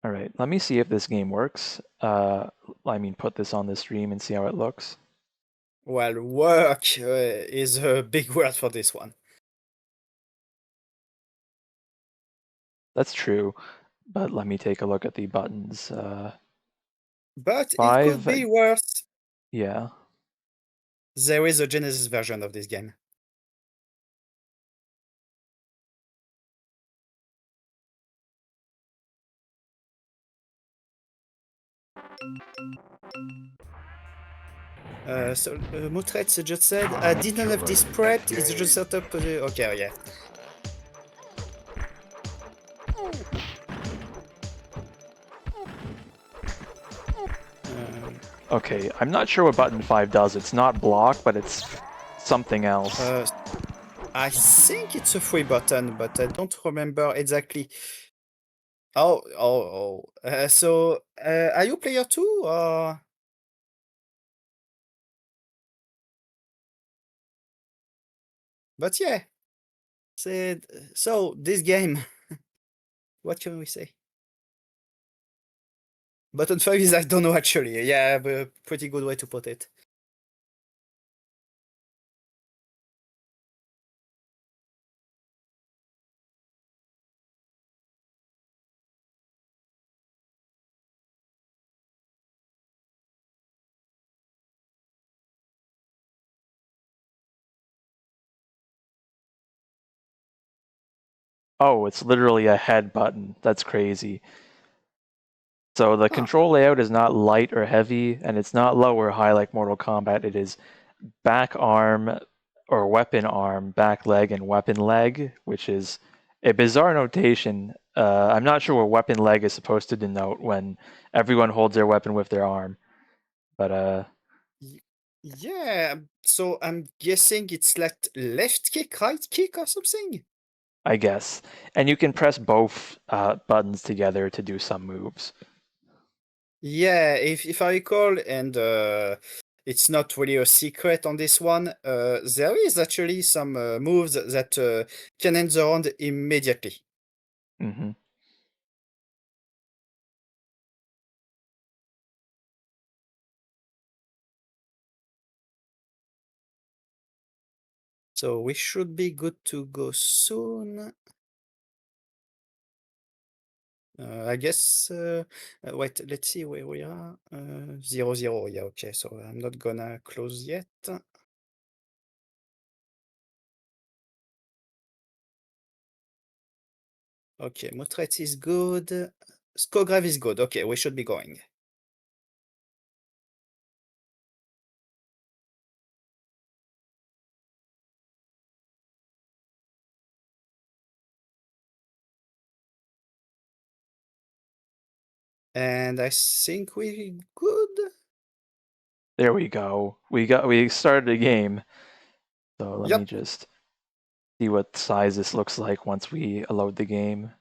[SPEAKER 1] All right, let me see if this game works. I mean, put this on the stream and see how it looks.
[SPEAKER 2] Well, work is a big word for this one.
[SPEAKER 1] That's true, but let me take a look at the buttons.
[SPEAKER 2] But it could
[SPEAKER 1] 5,
[SPEAKER 2] be worse.
[SPEAKER 1] yeah.
[SPEAKER 2] There is a Genesis version of this game. So Mutretz just said, I didn't have this prepped, it's just set up. Okay, yeah.
[SPEAKER 1] Okay, I'm not sure what button 5 does. It's not block, but it's something else.
[SPEAKER 2] I think it's a free button, but I don't remember exactly. Oh. So, are you player 2 or? But yeah, so this game, what can we say? Button 5 is I don't know actually. Yeah, but a pretty good way to put it.
[SPEAKER 1] Oh, it's literally a head button. That's crazy. So the control layout is not light or heavy, and it's not low or high like Mortal Kombat. It is back arm or weapon arm, back leg, and weapon leg, which is a bizarre notation. I'm not sure what weapon leg is supposed to denote when everyone holds their weapon with their arm. But
[SPEAKER 2] Yeah, so I'm guessing it's like left kick, right kick, or something.
[SPEAKER 1] I guess. And you can press both buttons together to do some moves.
[SPEAKER 2] Yeah, if I recall, and it's not really a secret on this one, there is actually some moves that can end the round immediately.
[SPEAKER 1] Hmm.
[SPEAKER 2] So we should be good to go soon. I guess, wait, let's see where we are. 0-0, yeah, okay, so I'm not gonna close yet. Okay, Mutret is good. Skograve is good. Okay, we should be going. And I think we good.
[SPEAKER 1] There we go. We started a game. So let me
[SPEAKER 2] Yep.
[SPEAKER 1] just see what size this looks like once we load the game.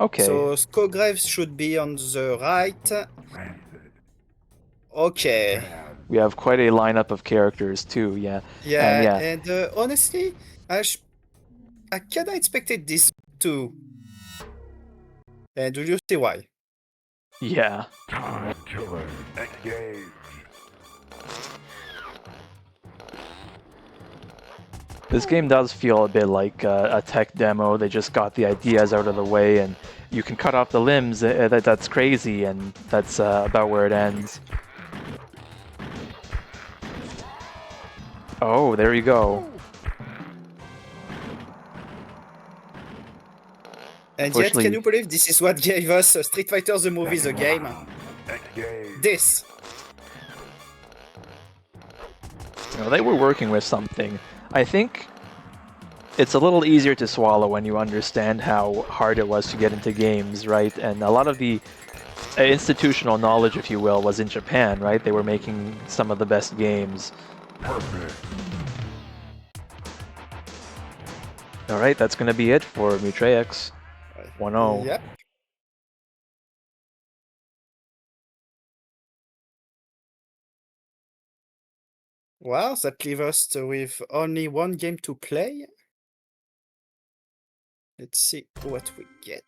[SPEAKER 1] Okay.
[SPEAKER 2] So Skograve should be on the right. Okay.
[SPEAKER 1] We have quite a lineup of characters too, yeah.
[SPEAKER 2] Yeah, and honestly, I kinda expected this too. And do you see why?
[SPEAKER 1] Yeah.
[SPEAKER 6] Time killer, engage.
[SPEAKER 1] This game does feel a bit like a tech demo. They just got the ideas out of the way, and you can cut off the limbs. That's crazy, and that's about where it ends. Oh, there you go.
[SPEAKER 2] And yet, can you believe this is what gave us Street Fighter the movie, the game?
[SPEAKER 6] Engage.
[SPEAKER 2] This.
[SPEAKER 1] You know, they were working with something. I think it's a little easier to swallow when you understand how hard it was to get into games, right? And a lot of the institutional knowledge, if you will, was in Japan, right? They were making some of the best games.
[SPEAKER 6] Perfect.
[SPEAKER 1] All right, that's going to be it for Mutrex 1-0.
[SPEAKER 2] Yep. Well, that leaves us with only one game to play. Let's see what we get.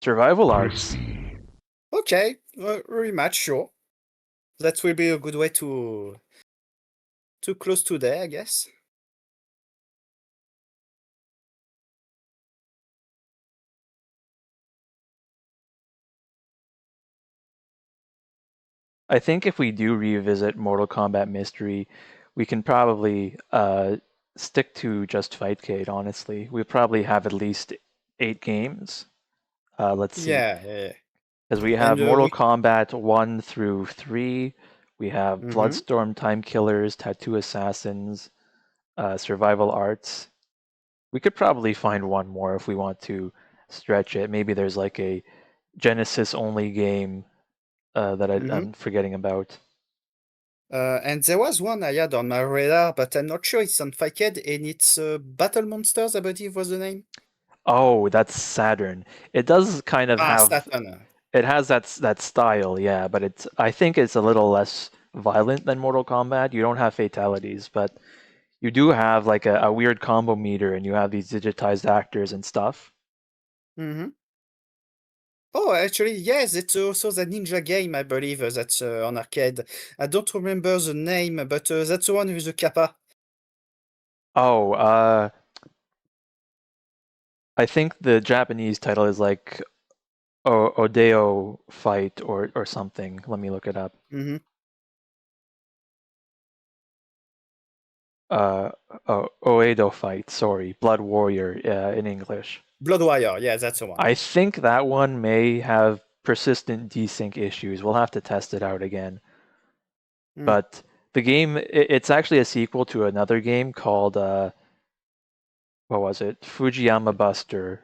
[SPEAKER 1] Survival arts.
[SPEAKER 2] Okay, rematch, sure. That will be a good way to close today, I guess.
[SPEAKER 1] I think if we do revisit Mortal Kombat Mystery, we can probably stick to just Fightcade, honestly. We probably have at least 8 games. Let's see.
[SPEAKER 2] Yeah.
[SPEAKER 1] Because we have
[SPEAKER 2] And
[SPEAKER 1] Mortal
[SPEAKER 2] we.
[SPEAKER 1] Kombat 1 through 3, we have
[SPEAKER 2] Mhm.
[SPEAKER 1] Bloodstorm, Time Killers, Tattoo Assassins, Survival Arts. We could probably find one more if we want to stretch it. Maybe there's like a Genesis only game that
[SPEAKER 2] Mhm.
[SPEAKER 1] I'm forgetting about.
[SPEAKER 2] And there was one I had on my radar, but I'm not sure it's on Fightcade, and it's Battle Monsters, I believe was the name.
[SPEAKER 1] Oh, that's Saturn. It does kind of
[SPEAKER 2] Ah,
[SPEAKER 1] have
[SPEAKER 2] Saturn.
[SPEAKER 1] it has that style, yeah, but I think it's a little less violent than Mortal Kombat. You don't have fatalities, but you do have like a weird combo meter and you have these digitized actors and stuff.
[SPEAKER 2] Mhm. Oh, actually, yes, it's also the ninja game, I believe, that's on arcade. I don't remember the name, but that's the one with the kappa.
[SPEAKER 1] Oh, I think the Japanese title is like Odeo Fight or something. Let me look it up.
[SPEAKER 2] Mhm.
[SPEAKER 1] Uh, Oedo Fight, sorry, Blood Warrior in English.
[SPEAKER 2] Bloodwire, yeah, that's the one.
[SPEAKER 1] I think that one may have persistent desync issues. We'll have to test it out again.
[SPEAKER 2] Mm.
[SPEAKER 1] But the game, it's actually a sequel to another game called, what was it? Fujiyama Buster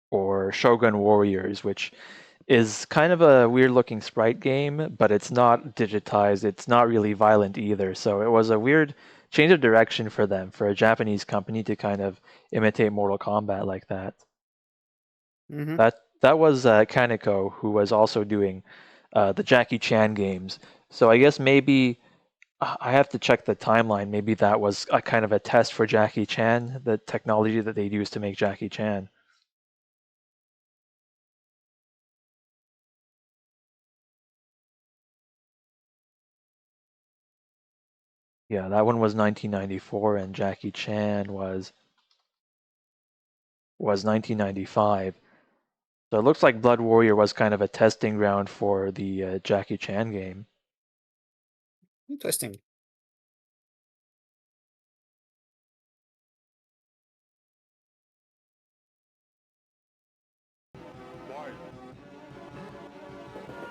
[SPEAKER 1] or Shogun Warriors, which is kind of a weird looking sprite game, but it's not digitized. It's not really violent either. So it was a weird change of direction for them, for a Japanese company to kind of imitate Mortal Kombat like that.
[SPEAKER 2] Mhm.
[SPEAKER 1] That was Kaneko, who was also doing the Jackie Chan games. So I guess maybe I have to check the timeline. Maybe that was a kind of a test for Jackie Chan, the technology that they used to make Jackie Chan. Yeah, that one was 1994, and Jackie Chan was 1995. So it looks like Blood Warrior was kind of a testing ground for the Jackie Chan game.
[SPEAKER 2] Interesting.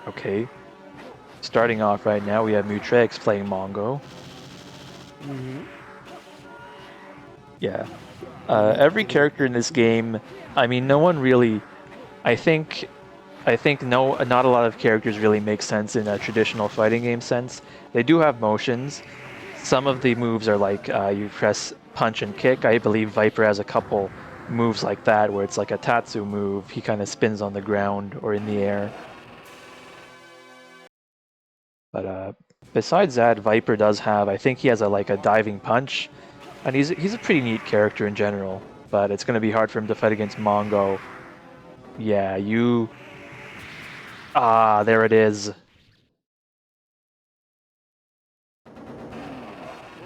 [SPEAKER 1] Okay, starting off right now, we have Mutrex playing Mongo.
[SPEAKER 2] Mhm.
[SPEAKER 1] Yeah,
[SPEAKER 2] Not
[SPEAKER 1] every
[SPEAKER 2] the-
[SPEAKER 1] character in this game, I mean, no one really. I think no, not a lot of characters really make sense in a traditional fighting game sense. They do have motions. Some of the moves are like you press punch and kick. I believe Viper has a couple moves like that where it's like a Tatsu move. He kind of spins on the ground or in the air. But besides that, Viper does have. I think he has a like a diving punch, and he's a pretty neat character in general. But it's going to be hard for him to fight against Mongo. Yeah, you. Ah, there it is.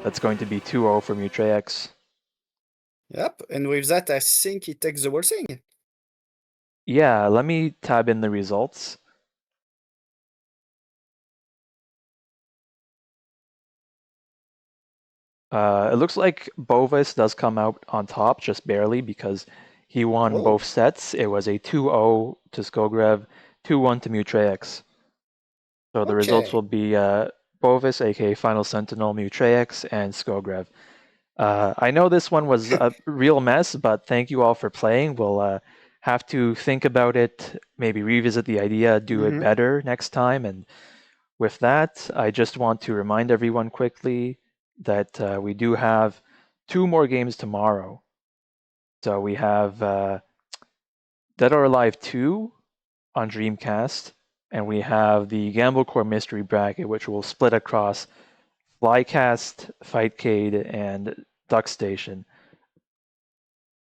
[SPEAKER 1] That's going to be 2-0 for Mutrex.
[SPEAKER 2] Yep, and with that, I think he takes the whole thing.
[SPEAKER 1] Yeah, let me tab in the results. It looks like Bovis does come out on top, just barely, because he won
[SPEAKER 2] Oh,
[SPEAKER 1] both sets. It was a 2-0 to Skogrev, 2-1 to Mutrex. So the results
[SPEAKER 2] okay.
[SPEAKER 1] will be Bovis, aka Final Sentinel, Mutrex, and Skogrev. I know this one was a real mess, but thank you all for playing. We'll have to think about it, maybe revisit the idea, do it
[SPEAKER 2] Mhm.
[SPEAKER 1] better next time. And with that, I just want to remind everyone quickly that we do have 2 more games tomorrow. So we have Dead or Alive 2 on Dreamcast, and we have the Gamble Core Mystery Bracket, which will split across Flycast, Fightcade, and DuckStation.